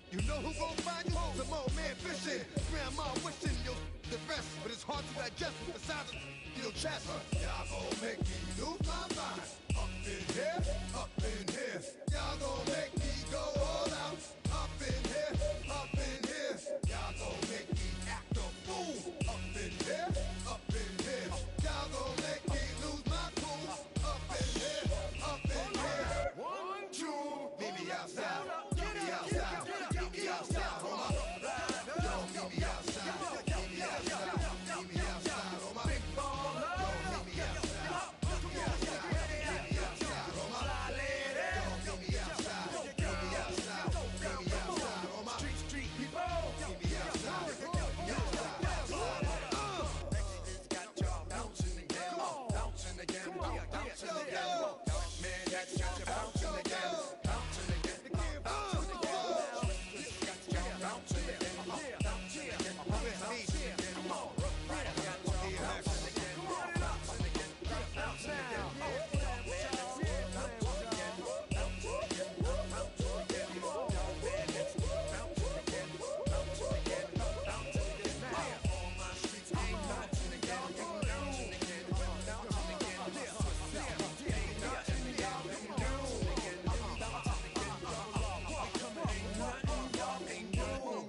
You know who gon' find you? Some old man fishing. Grandma wishing you the best, but it's hard to digest with the sound of your chest. Y'all gon' make me lose my mind. Up in here, up in here. Y'all gon' make me go all out. Up in here, up in here. Y'all gon' make me act a fool. Up in here, up in here. Y'all gon' make me lose my cool. Up in here, up in here. 1, 2, meet me outside. Meet me outside. Meet me outside. Hold my yo, meet me outside. Meet me outside. Meet me outside. Hold my big ball. Yo, meet me outside. Meet me outside. Meet me outside. Hold my yo, meet me outside. Meet me outside. Meet me outside. Hold my street people. Meet me outside. Meet me outside. It's got y'all bouncing again. Bouncing again. Bouncing again. Man, that's got you bouncing again. Bouncing again. Bouncing again. It's got y'all bouncing again. Bouncing again. Bouncing again. Come on. Right, I got y'all bouncing again. Bouncing again. Bouncing again.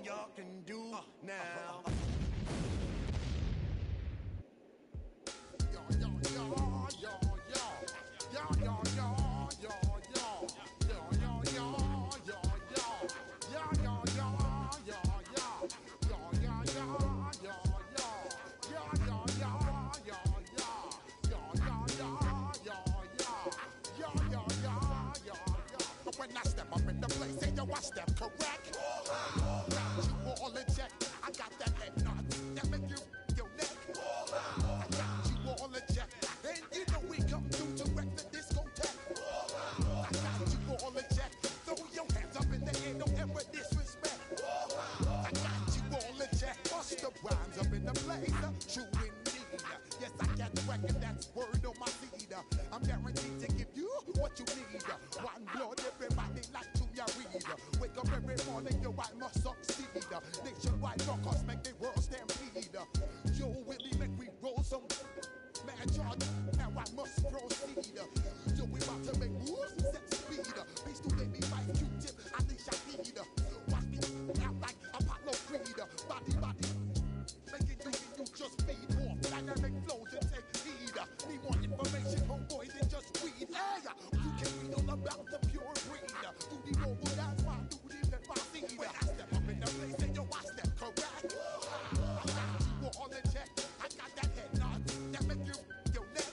Y'all can do now. When I step up in the place, say yo, I step correct. Got you all in check. I got that head nod that make you your neck. I got you all in check, and you know we come through to wreck the discotheque. I got you all in check. Throw your hands up in the air, don't ever disrespect. I got you all in check. Bust the rhymes up in the place, true indeed. Yes, I got the record, that's word on my seed. I'm guaranteed to give you what you need. One blood, everybody like to ya read. Wake up every morning, yo, I must succeed. Nationwide rockers make the world stampede. Yo, Willie, make we roll some man charge. Now I must proceed. Yo, we about to make moves, set speed. Beast to make me fight Q-tip, I need Shahid. Watch me out like Apollo Creed. Body, making you just feed more dynamic flows and take heed. Need more information, homeboys, than just weed. Hey, you can read all about the pure breed. Do the noble, that's why do the seed. When I step up in the place, then yo, I step correct. I got you all in check. I got that head nod that make you your neck.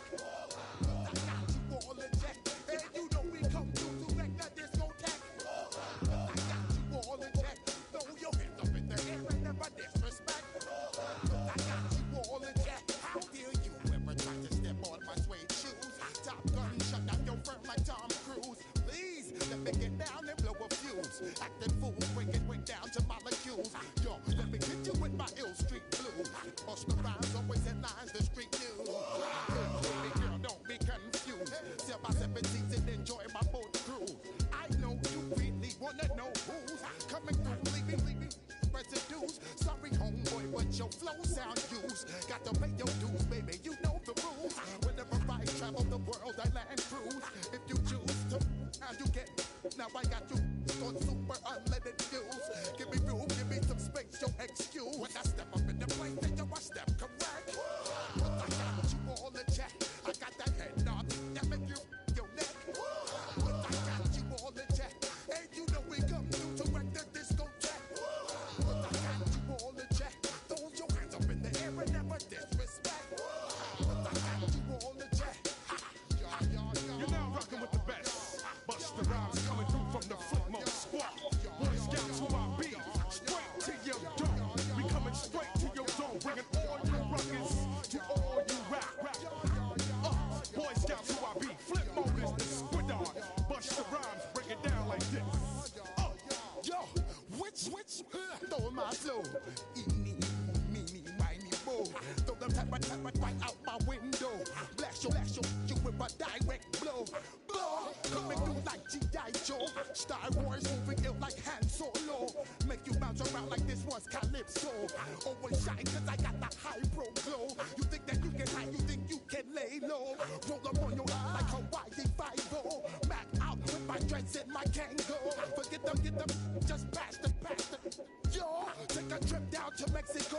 I got you all in check, and you know we come through to wreck the discotheque. I got you all in check. Throw your hands up in the air and never disrespect. I got you all in check. How dare you ever try to step on my suede shoes? Top gun, shut down your firm like Tom Cruise. Please, let me get down and blow a fuse. Acting fool, break it way down to molecules. Yo, let me hit you with my ill street blues. Bust the rhymes, always headlines, the street news. Baby girl, don't be confused. Sell my 17s and enjoy my boat cruise. I know you really wanna know who's coming through, leaving residues. Sorry, homeboy, but your flow sound used. Got to pay your dues, baby, you know the rules. Whenever I travel the world, I land cruise. If you choose to, how you get. Now I got you on super unleaded views. Give me room, give me some space, your excuse. When I step up in the place, then yo, I step correct. I got you all in check. I got that head nod that make you your neck. I got you all in check, and you know we come through to wreck the discotheque. I got you all in check. Throw your hands up in the air and never disrespect. I got you all in check. You're now rocking with the best. Bust the rhymes coming through from the footmost squad. Boy Scouts who I be. coming through like G.I. Joe. Star Wars moving ill like Han Solo. Make you bounce around like this was Calypso. Always shine cause I got the high pro glow. You think that you can hide, you think you can lay low. Roll up on your line like Hawaii 5-0. Mac out with my dreads and my Kango. Forget them, get them, just pass the. Yo, take a trip down to Mexico.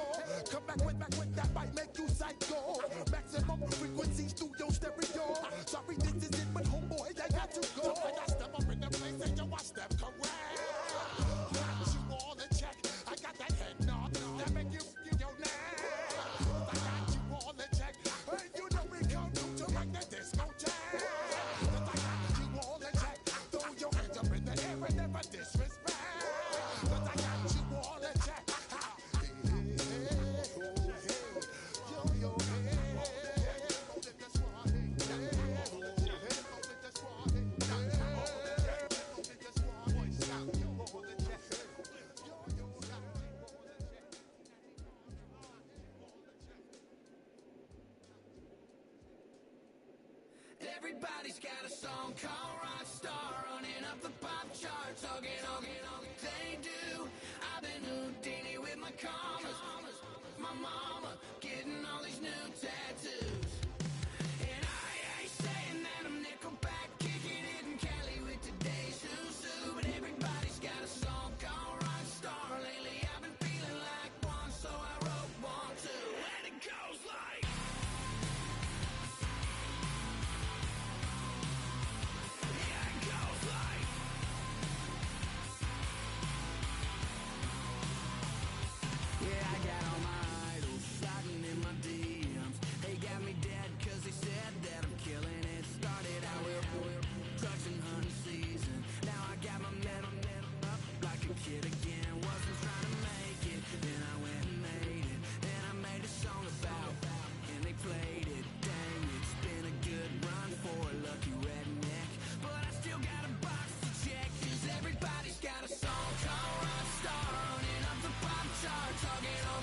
Come back with that might make you psycho. Maximum frequencies through your stereo. Sorry, this is it, but homeboy, I got to go. So I step up in the place and you watch step correct. Got you all in check. I got that head nod that make you your neck. I got you all in check. And you know we come through to like the disco jack. I got you all in check. Throw your hands up in the air and never disrespect. Everybody's got a song called Rockstar, running up the pop charts, hugging. They do. I've been Houdini with my commas. My mama getting all these new tattoos. And I ain't saying that I'm Nickelback, kicking it in Cali with today's Susu. But everybody's got a song called Rockstar. Lately I've been feeling like one, so I wrote one too. And it goes like... Yeah, I got all my idols sliding in my DMs. They got me dead cause they said that I'm killing it. Started out with drugs and hunting season. Now I got my metal up like a kid again. Wasn't trying to make it, then I went and made it. Then I made a song about and they played it. Dang, it's been a good run for a lucky redneck. But I still got a box to check, cause everybody's got a song called Rockstar, running up the pop charts, hugging on.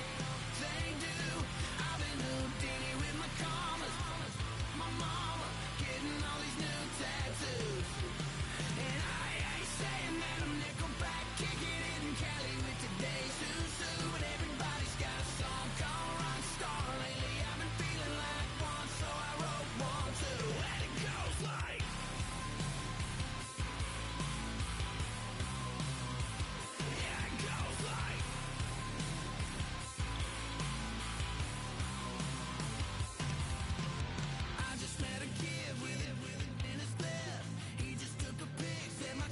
They do. I've been Houdini with my commas. My mama getting all these new tattoos. And I ain't saying that I'm Nickelback, kicking it in Cali with today's Susu. But everybody's got a song called Rockstar. Lately I've been feeling like one, so I wrote one too. And it goes like... Yeah, it goes like... I just met a kid with it in his bed. He just took a pic, said my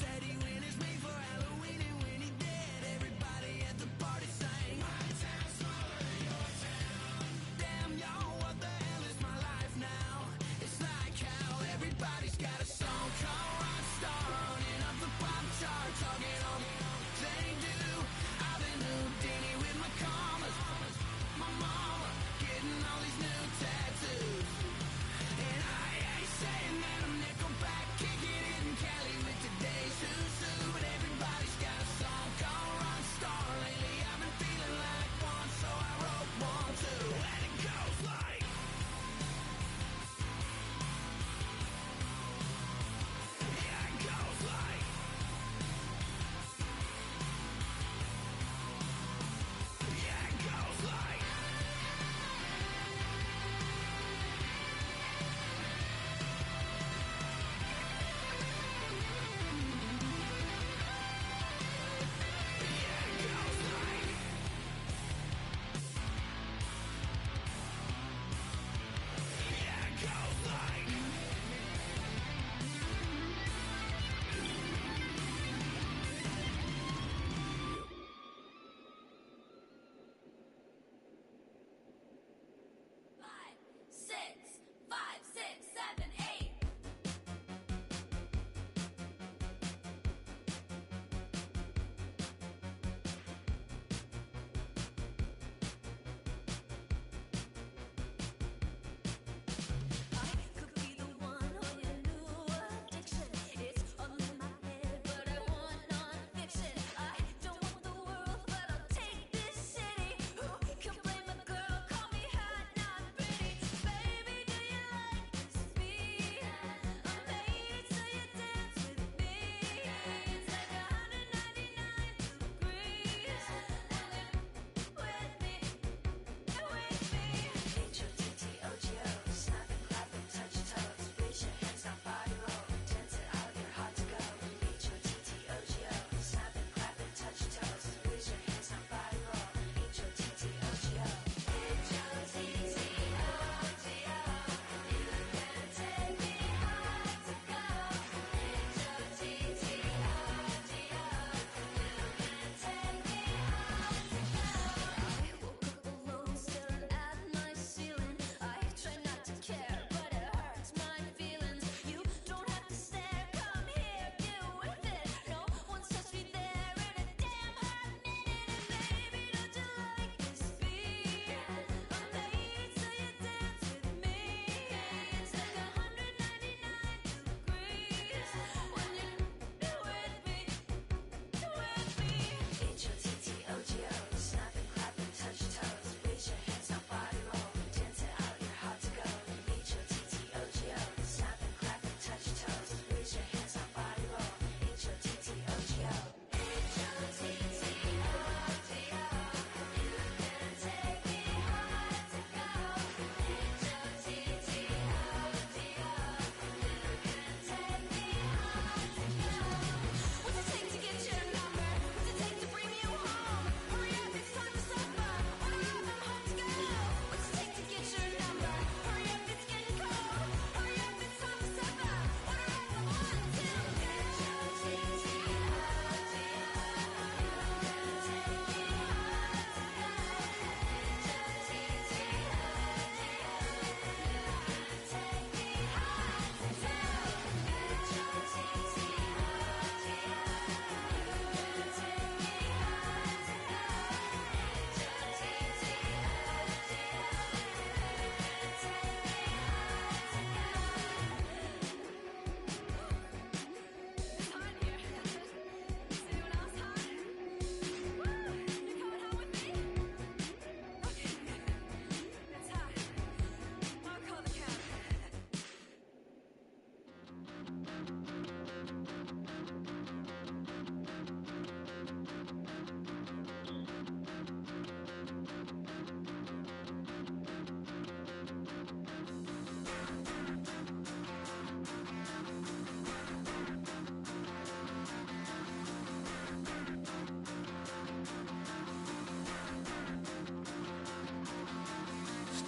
said he witnessed me for Halloween, and when he did, everybody at the party sang. My town's smaller than your town. Damn, y'all, what the hell is my life now? It's like how everybody's got a song called Rockstar, running up the pop charts, hugging on. They do. I've been Houdini with my commas. My mama getting all these new tattoos. And I ain't saying that I'm Nickelback, kicking it in Cali with today's Susu. But everybody's got a song called Rockstar. Lately I've been feeling like one, so I wrote one too. And it goes like... Yeah, it goes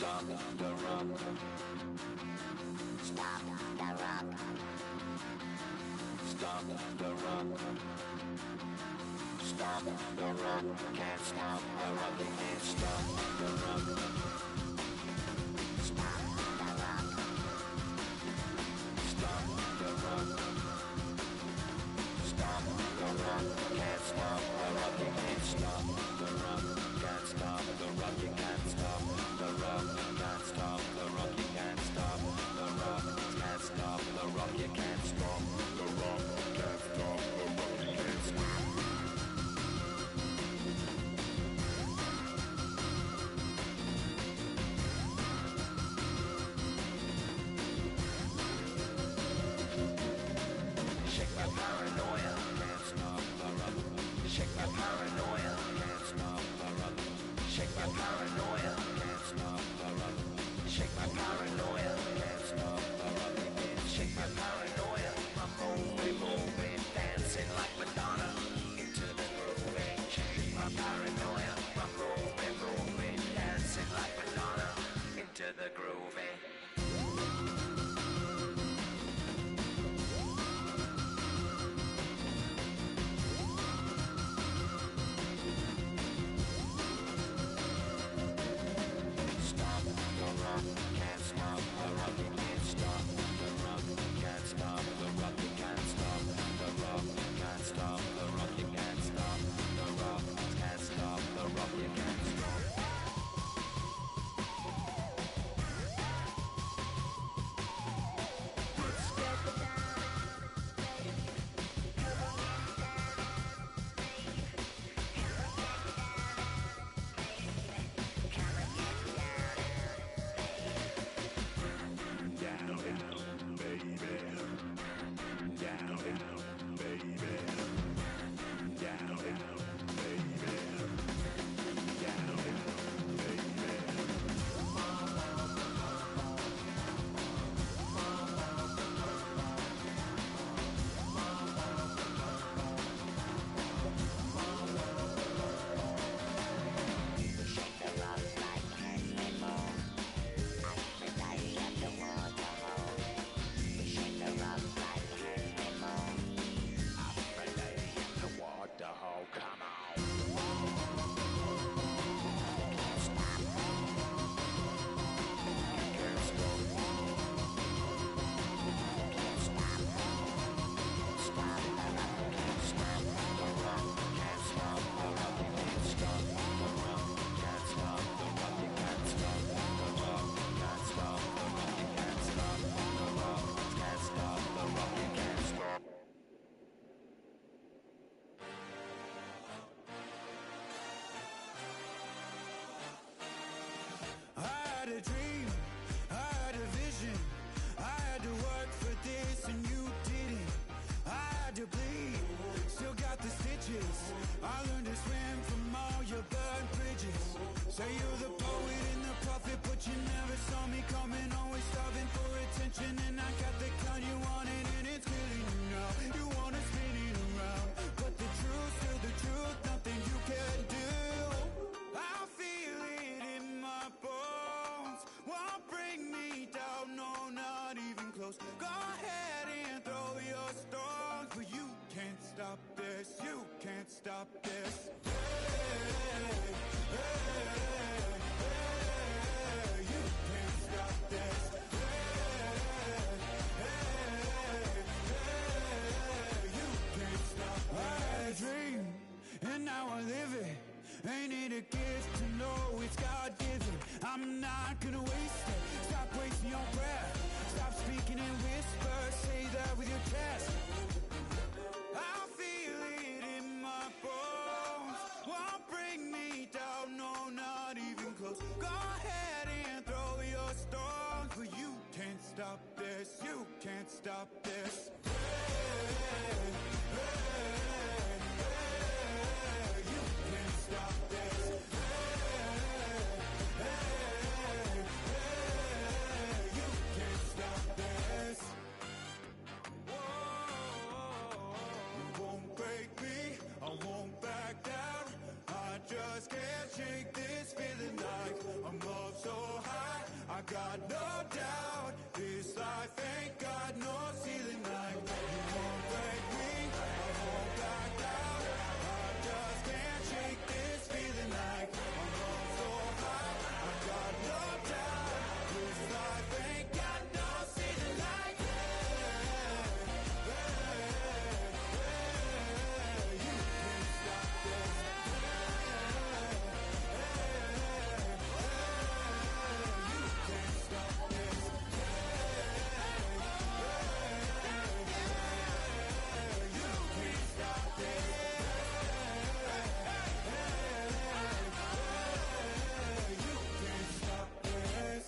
stop the rock. Stop the rock. Stop the rock. Stop the rock. Can't stop the rock. You can't stop the rock. Stop the rock. Stop the rock. Stop the rock. Can't stop the rock. You can't stop the rock. Can't stop the rock. You can't stop the rock. Can't stop the rock. You can't stop the rock. Can't stop the rock. You can't stop the rock. Can't stop the rock. You can't stop. Shake my paranoia, can't stop the rock. Shake my paranoia, can't stop the rock. Shake my paranoia, can't stop the rock. Shake my paranoia, can't stop the rock. Shake my paranoia, I'm moving, dancing like Madonna into the groove. Shake my paranoia, I'm moving, dancing like Madonna into the groove. Stop the rock, can't stop the rock, you can't stop the rock, can't stop the rock, you can't stop the rock, can't stop the rock, you can't stop the rock, can't stop the rock, you can't stop. Down, baby. Down, baby. Down, baby. Down, come on. I had a dream, I had a vision. I had to work for this and you didn't. I had to bleed, still got the stitches. I learned to swim from all your burned bridges. Say you're the poet and the prophet, but you never saw me coming. Always starving for attention, and I got the kind you wanted, and it's killing you now. You wanna spin it around, but the truth's still the truth. Nothing you can do. I feel it in my bones. Won't bring me down, no, not even close. Go ahead and throw your stones, but you can't stop this. You can't stop this. You can't stop this. You can't stop. I had a dream, and now I live it. Ain't it a gift to know it's God-given? I'm not gonna waste it. Stop wasting your breath. Stop speaking in whispers. Say that with your chest. I feel it in my bones. Won't bring me down, no, not even close. Go ahead and throw your stones, but you can't stop this. You can't stop this. You can't stop this. You can't stop this. You won't break me, I won't back down. I just can't shake this feeling like I'm up so high. got no doubt. This life ain't got no ceiling like you won't break me, I won't back down. I just can't shake this feeling like I'm going so high. I got no doubt. This life ain't got no ceiling like you can't stop this.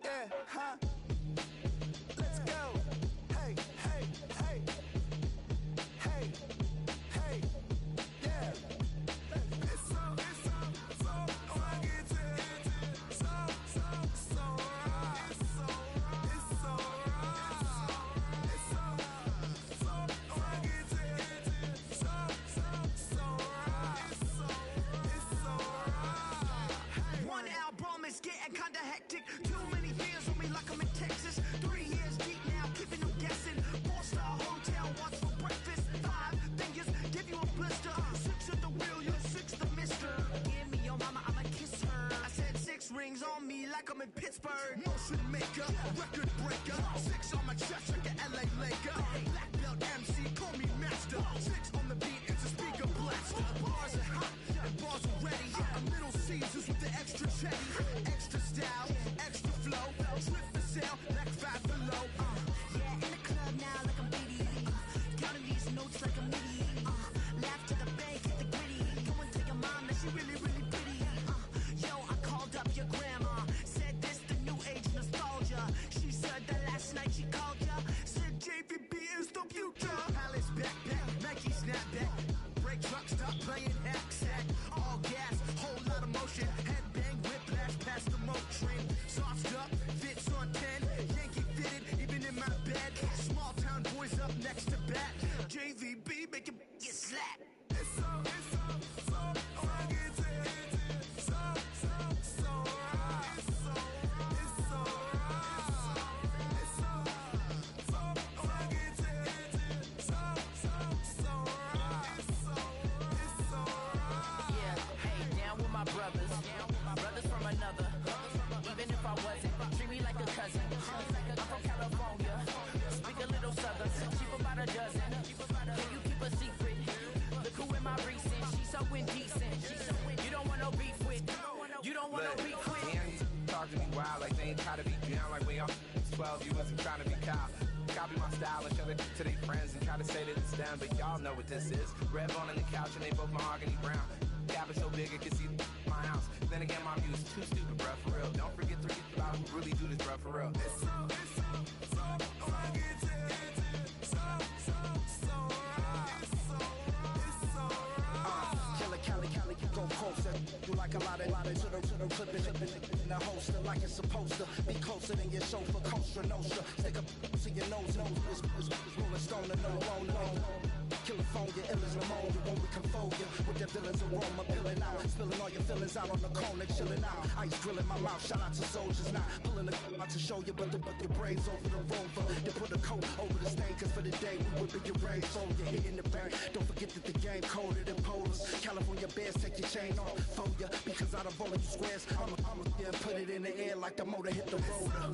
Yeah, huh? Let's go. Hey, hey, hey. Hey, hey, yeah. It's so rugged. So right. It's so right. It's so right. It's so rugged. So right. It's so right. One album is getting kinda hectic. Too many years on me like I'm in Texas. 3 years deep now, keeping them guessing. 4-star hotel, what's for breakfast? 5 fingers, give you a blister. 6 at the wheel, you're 6 the mister. Give me your mama, I'ma kiss her. I said 6 rings on me like I'm in Pittsburgh. Motion maker, record breaker. 6 on my chest like an LA Laker. Black belt MC, call me master. 6 on the beat, it's a speaker blaster. Bars are hot, and bars are ready. A Middle Caesars with the extra chetty. Extra style, extra flow. Slip for sale, like 5 below. Yeah, in the club now like I'm BD. Counting these notes like a MIDI. Laugh to the bank, hit the gritty. Go and tell your mom that she really, really pretty. Yo, I called up your grandma. Said this the new age nostalgia. She said that last night she called ya. Said JVB is the future. Palace backpack, Nike snapback. Brake truck, stop playing hack-sack. All gas, whole lot of motion. Headbang, whiplash, past the moat train. Sauced up, fits on 10. Yankee fitted, even in my bed. Small town boys up next to bat. JVB, make it get slapped. It's so rugged. So right. It's so right. It's so right. It's so rugged. It's so right. Yeah, hey, down with my brothers. Brothers from another. Even if I wasn't, treat me like a cousin. I'm from California. Speak a little southern. Cheap about a dozen. Can you keep a secret? Look who in my recent. She's so indecent. You don't want no beef with. You don't want no beef with. Talk to me wild like they ain't try to be down like when y'all 12, you wasn't trying to be cow. Copy my style and show it to their friends and try to say that it's them, but y'all know what this is. Red bone on the couch and they both mahogany brown. Cap is so big it can see my house. Then again, my view is too stupid, bruh, for real. Don't forget to get about who really do this, bruh, for real. It's so rugged. So right. It's so right. Killer Cali, go closer. Do like a lot of to the clip in the holster like it's supposed to be closer than your chauffeur, Costa Nostra. Stick up to your nose, it's rolling stone and no California, ill as pneumonia, when we can fold you with that villain's aroma, peeling out, spilling all your feelings out on the cone, chilling out, ice grilling my mouth, shout out to soldiers now, pulling the out to show you, but the braids over the rover, they put a coat over the stain, cause for the day we whipping your rain, so you're hitting the bank, don't forget that the game colder than polars, California bears take your chain off for ya, because I don't roll you squares, I'ma yeah, put it in the air like the motor hit the roller.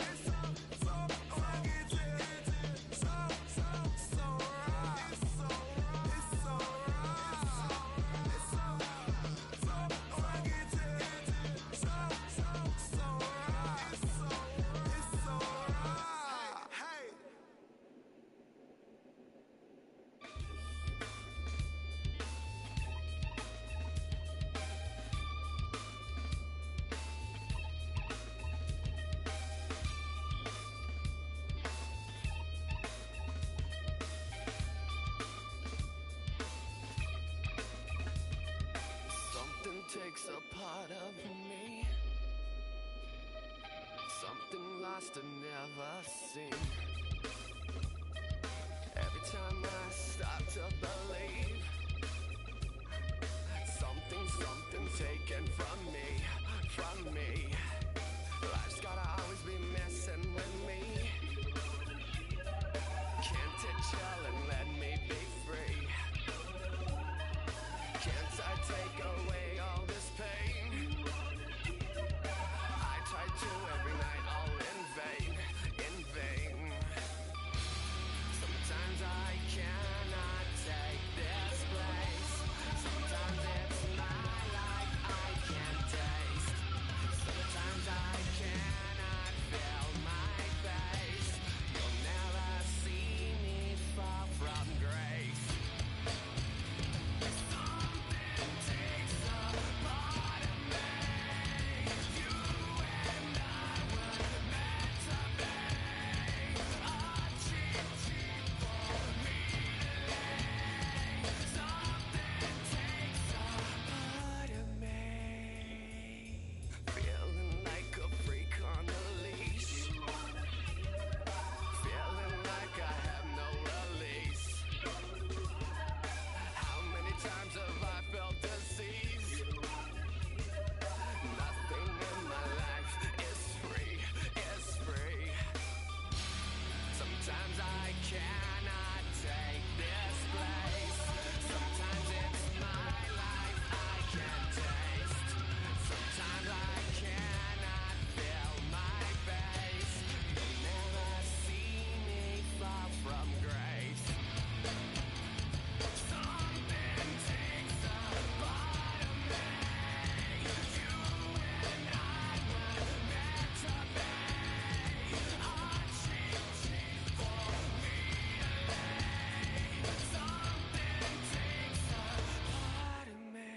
Takes a part of me, something lost and never seen. Every time I start to believe, Something taken from me. Life's gotta always be messing with me. Can't it chill and let me be free? Can't I take away all this pain? I try to every night, all in vain. Sometimes I cannot take this place. Sometimes it's my life I can't taste. Sometimes I cannot feel my face. You'll never see me fall from grace. Something takes a part of me. You and I were meant to be. A cheat for me to lay. Something takes a part of me. Feeling like a freak on a leash. Feeling like I have no release. How many times have I felt disease? Nothing in my life is free. Sometimes I cannot take this place. Sometimes it's my life I can't taste. Sometimes I cannot feel my face. You'll never see me fall from grace. Something takes a part of me. You and I were meant to be. A cheat for me to lay. Something takes a part of me.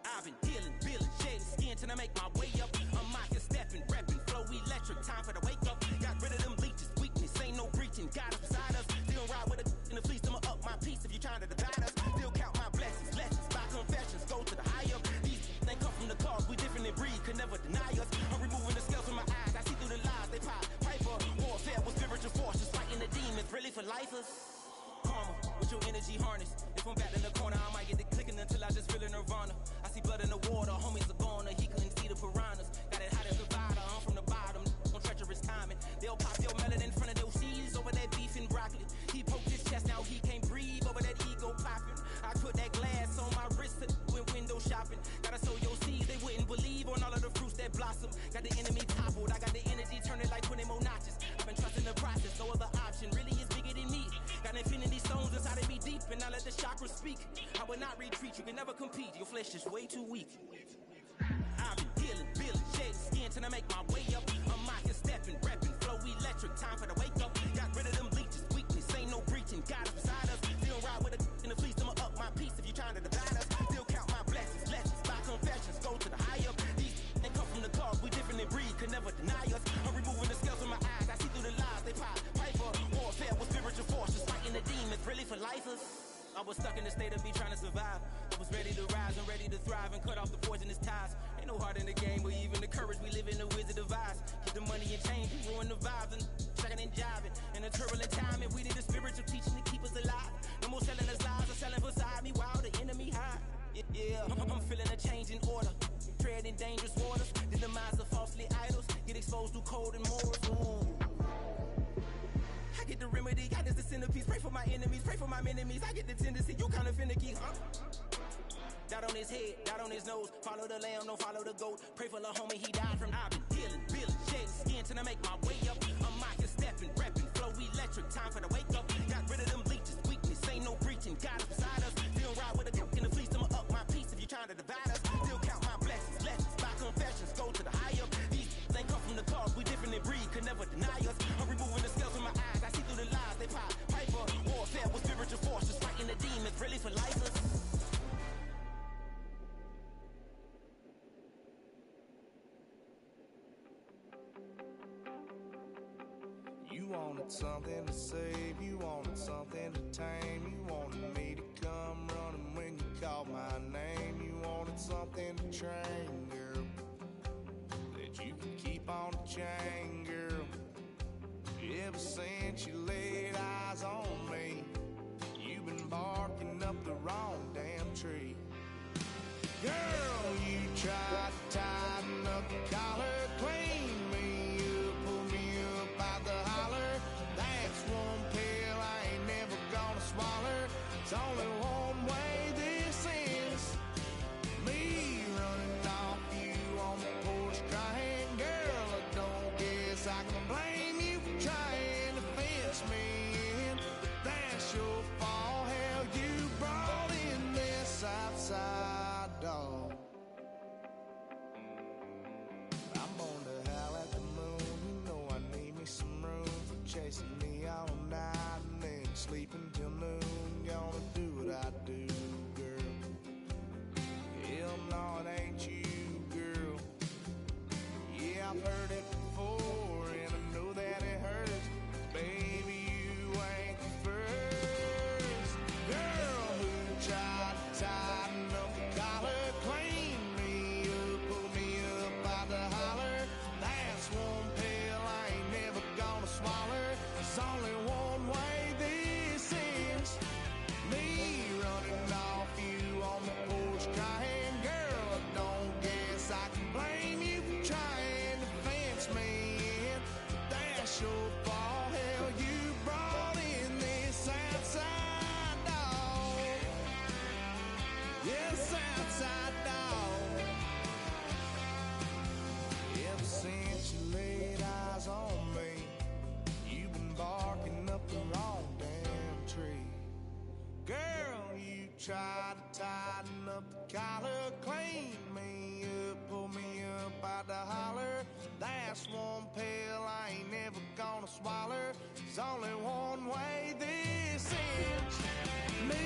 I've been healing, feeling, shedding skin till I make my way up. I'm mocking, stepping, repping, flow electric, time for the wake up. Got rid of them leeches, weakness, ain't no breaching. God is beside us, still ride with a in the fleece. I'ma up my piece if you're trying to divide us. Still count my blessings, lessons, by confessions, go to the higher. These they come from the cause, we different in breed, could never deny us. I'm removing the scales from my eyes, I see through the lies, they pop. Piper, warfare with spiritual forces, fighting the demons, really for lifers. Karma, with your energy harness. If I'm back in the corner, I might get the clicking until I just feel a nirvana. I see blood in the water, homies are gone, he couldn't see the piranhas. Got it hot as a vital, I'm from the bottom, on treacherous timing. They'll pop your melon in front of those seeds over that beef and broccoli. He poked his chest, now he can't breathe over that ego popping. I put that glass on my wrist when window shopping. Gotta sow your seeds, they wouldn't believe on all of the fruits that blossom. Got the enemy toppled, I got the energy turning like 20 more notches. I've been trusting the process, no other option really is bigger than me. Got infinity stones inside of me deep, and I let the chakras speak. I will not retreat, you can never compete, your flesh is way too weak. I've been healing, feeling, shedding skin till I make my way up. I'm mocking, stepping, repping, flow electric, time for the wake up. Got rid of them leeches, weakness, ain't no breaching. God is beside us, still ride with a in the fleece, I'ma up my my peace if you trying to divide us. Still count my blessings, lessons, my confessions, go to the high up. These they come from the cause, we different in breed, could never deny us. I'm removing the scales from my eyes, I see through the lies they pop. Piper, warfare with spiritual forces, fighting the demons, really for lifers. I was stuck in the state of me trying to survive. I was ready to rise and ready to thrive and cut off the poisonous ties. Ain't no heart in the game, but even the courage we live in the wizard of Oz. Get the money and change, we ruin the vibes and tracking and jiving. In a turbulent time, and we need a spiritual teaching to keep us alive. No more selling us lies or selling beside me while the enemy hide. Yeah, I'm feeling a change in order. Treading dangerous waters, the demise of falsely idols. Get exposed to cold and morals. Ooh. I get the remedy, God is the centerpiece. Pray for my enemies, pray for my enemies. I get the tendency, you kinda finicky, huh? Dot on his head, dot on his nose. Follow the lamb, don't follow the goat. Pray for the homie, he died from. I've been dealing, building, shedding skin till I make my way up. I'm mocking, stepping, repping, flow electric. Time for the wake up. Got rid of them leeches, weakness, ain't no preaching. God is beside us. Still ride with a cook in the fleece. I'ma up my peace if you trying to divide us. Still count my blessings, lessons, my confessions, go to the high up. These ain't come from the cause, we different in breed, could never deny us. I'm removing the scales from my eyes, I see through the lies they pop. Piper, warfare with spiritual forces, fighting the demons, really for lifers. You wanted something to save, you wanted something to tame. You wanted me to come running when you called my name. You wanted something to train, girl, that you could keep on the chain, girl. Ever since you laid eyes on me, you've been barking up the wrong damn tree. Girl, you tried to tighten up the collar, clean me up, pull me up by the holler. That's one pill I ain't never gonna swallow. It's only one way this ends. Me running off you on the porch crying. Girl, I don't guess I can blame you for trying to fence me in. But that's your fault, hell, you brought in this outside dog. I'm born to howl at the moon. You know I need me some room for chasing me all night and then sleeping till noon. Gonna do what I do, girl. Hell no, it ain't you, girl. Yeah, I've heard it before and I know that it hurts. Baby, you ain't the first girl who tried to tighten up the collar, clean me up, pull me up by the holler. That's one pill I ain't never gonna swallow. There's only one way this ends. Me running off you on the porch crying. Girl, I don't guess I can blame you for trying to fence me in. That's your fault, hell, you brought in this outside dog. Yes, outside dog. Ever since you laid eyes on me, you've been barking up the wrong damn tree. Girl, you tried to tighten up the collar, clean me up, pull me up by the holler. That's one pill I ain't never gonna swallow. There's only one way this ends. Me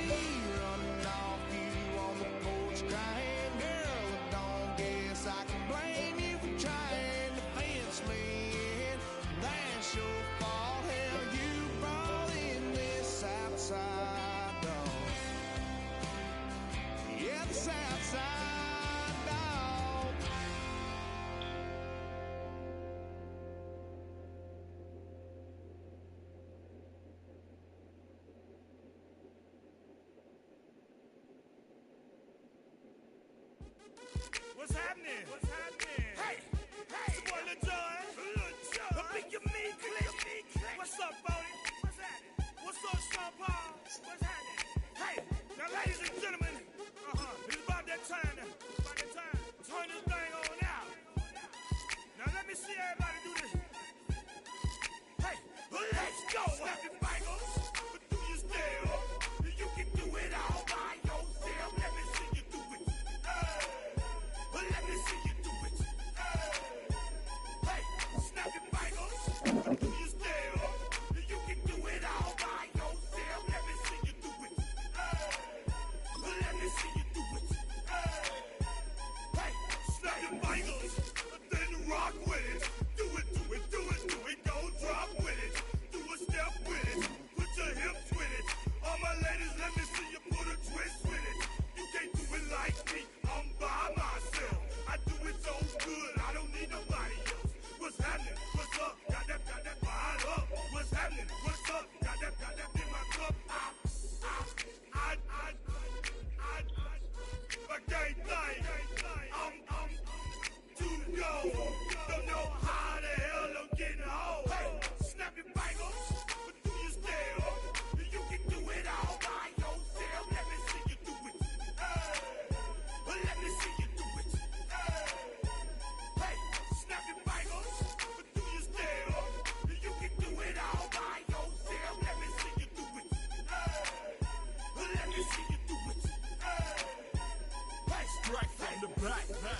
running off you on the porch crying. Girl, I don't guess I can blame you for trying to fence me in. That's your fault, hell, you brought in this outside dog. Yeah, this outside dog. What's happening? What's happening? Hey, hey, it's your boy Lil Jon. Lil Jon. The big your me click. What's up, Bodie? What's happening? What's up, Sean Paul? What's happening? Hey, now ladies and gentlemen, it's about that time. About that time. Turn this thing on out. Now let me see everybody do this. Hey, let's go. Snap your fingers, but do you still? You can do it all by yourself. Let me see you do it. Let me see you do it. Hey, snap your fingers, but do you still? You can do it all by yourself. Let me see you do it.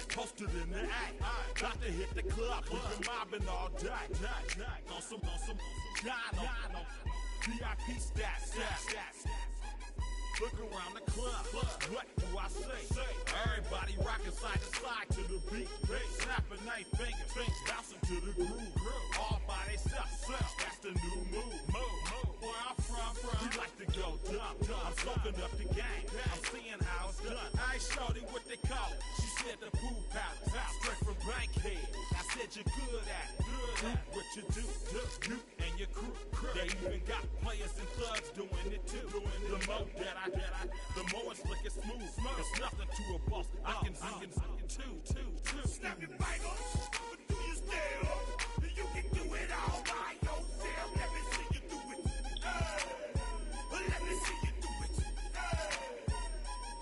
Posted in the act. Got to hit the club. We've been mobbing all day. On some John. VIP stats. Look around the club. What do I say? Everybody rocking side to side to the beat. Snapping their fingers. Bouncing to the groove. All by themselves. That's the new move. Where I'm from, we like to go dumb. I'm soaking up the game. I'm seeing how it's done. I ain't shorty what they call it. She said the pool palace. Straight from Bankhead. I said you're good at it. Do what you do. You and your crew. They even got players and thugs doing it too. The more that the more it's looking smooth. It's nothing to a boss. I can two. Snap your fingers, but do you still? You can do it all by yourself. Let me see you do it. Let me see you do it.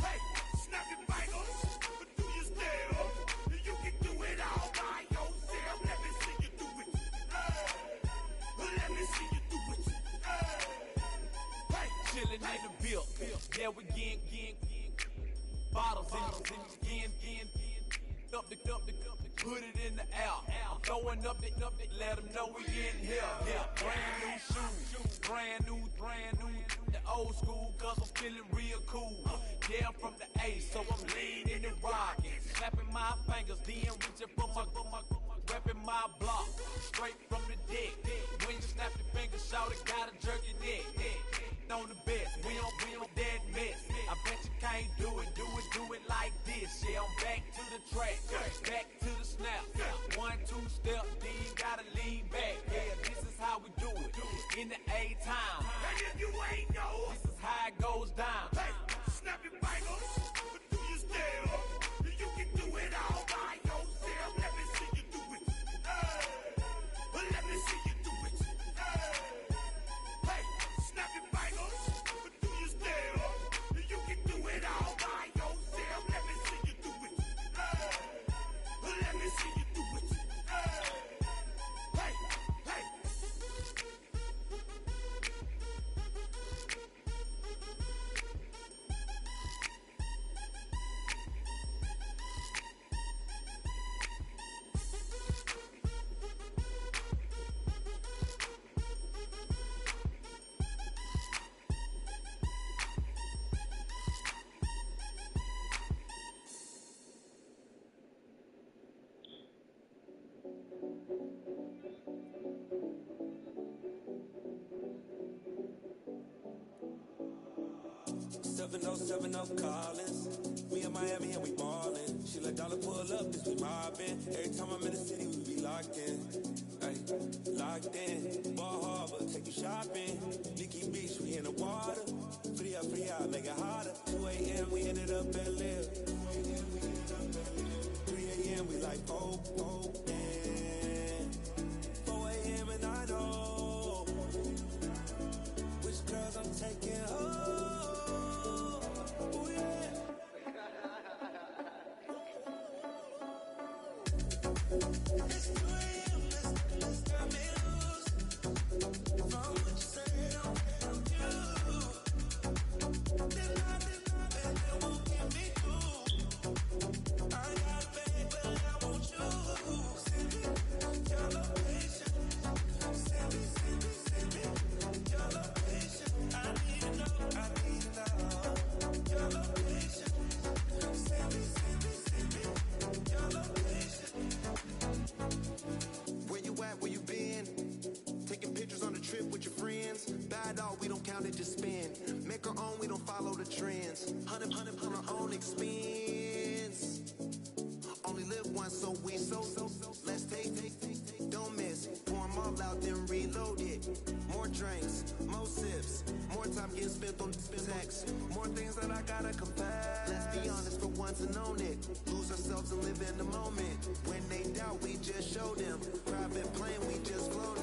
Hey, snap your fingers, but do you still? You can do it all by yourself. Let me see you do it. Let me see you do it. Hey, chillin' in the bill. Yeah, we getting bottles in again. Up the put it in the air. I'm throwing up the, let them know we in here. Yeah, brand new shoes, brand new. The old school, cause I'm feeling real cool. Yeah, I'm from the A, so I'm leaning and rocking. Snapping my fingers, then reaching for my repping my block. Straight from the deck. When you snap your fingers, shout it, gotta jerk your neck. On the best, we don't dead mess. I bet you can't do it like this. Yeah, I'm back to the track, back to the snap. 1, 2 step, then you gotta lean back. Yeah, this is how we do it in the A-time. And if you ain't know, this is how it goes down. Hey, snap your fingers, but do you still? You can do it all by yourself. Let me see you do it. Let me see you do it. Hey, snap your fingers, but do you still? You can do it all by yourself. Let me see you do it. Let me see you do it. Hey. Seven up Collins. We in Miami and we ballin'. She let dollar pull up, this we mobbin'. Every time I'm in the city, we be locked in. Ay, locked in. Ball Harbor, take you shopping. Nikki Beach, we in the water. Free up, make it harder. 2 a.m. we ended up at Live. 3 a.m. we like, oh, man. 4 a.m. and I know which girls I'm taking home. More things that I gotta confess. Let's be honest for once and own it. Lose ourselves and live in the moment. When they doubt, we just show them. Private plane, we just flown in.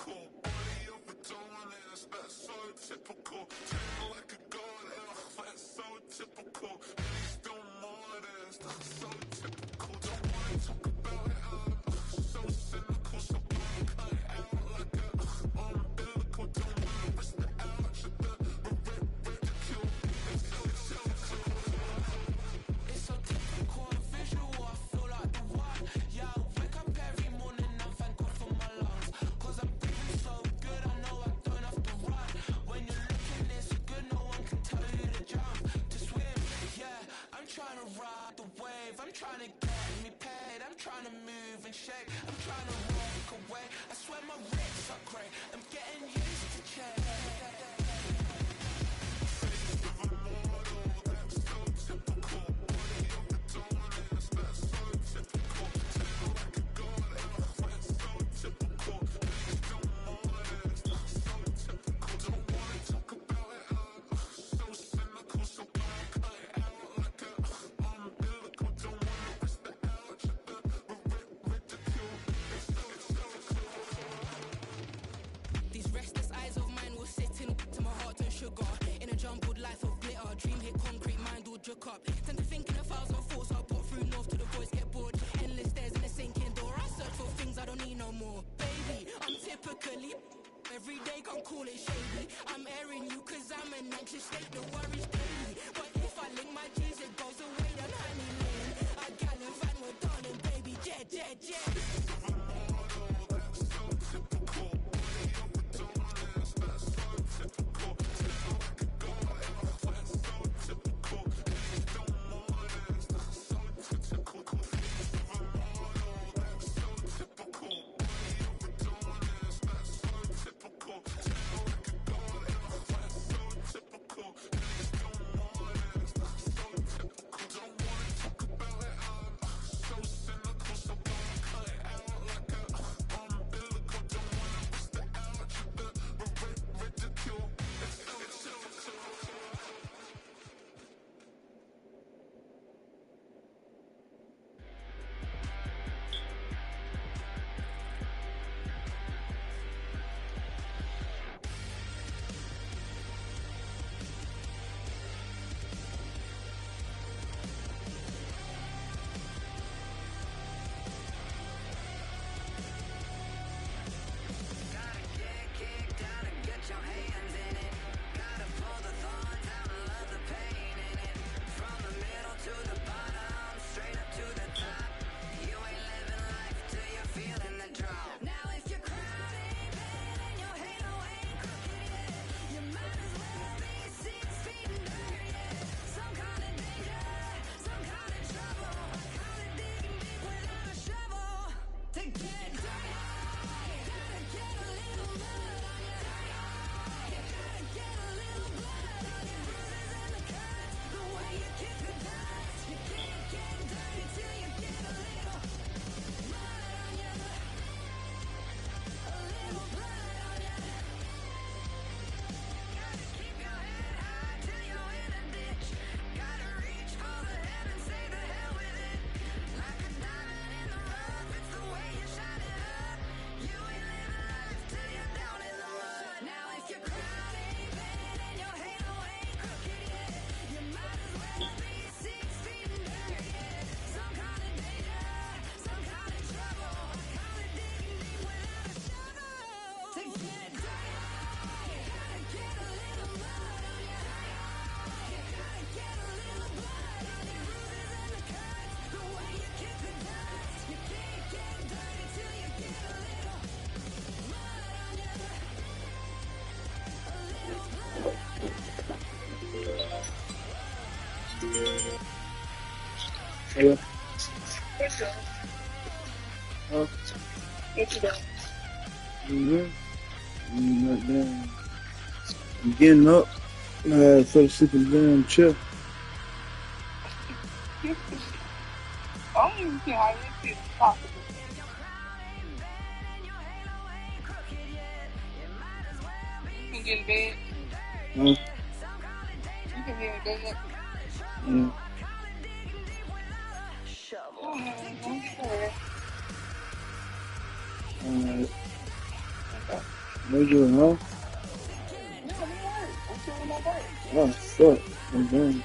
typical. Body of a dominance, that's so typical. Tail like a goddess, that's so typical. Please don't more this, that's so typical. Don't wanna talk about it, so cynical. So don't cut it out like a umbilical. Don't wanna risk the out, should the ridicule. It's so typical and visual, I feel like the one. Yeah, I wake up every morning and thank God for my lungs. Cause I'm breathing so good, I know I don't have to run. When you're looking this good, no one can tell you to jump, to swim. Yeah, I'm trying to ride the wave, I'm trying to get me paid, I'm trying to move and shake, I'm trying to walk away. I swear my wrists are great, I'm getting used to change. These restless eyes of mine will sit in to my heart and sugar. In a jumbled life of glitter, dream hit concrete, mind all jerk up. Tend to think in 1,000 thoughts, I'll put through north to the voice get bored. Endless stairs in a sinking door, I search for things I don't need no more. Baby, I'm typically every day gon' call it shady. I'm airing you cause I'm an anxious state, the worries daily. But if I link my G's, it goes away, then honey lane. I gallivant with darling, baby, jet, jet, jet. Hello. Huh? What you doing? Not down. I'm getting up. I fell asleep in the damn chair. I don't even see how this is possible. You can get in bed. Huh? You can get in bed. Yeah. I'm sure. Alright. What you doing, huh? Yeah, I'm at work. I'm still on my break. Oh, fuck. I'm done.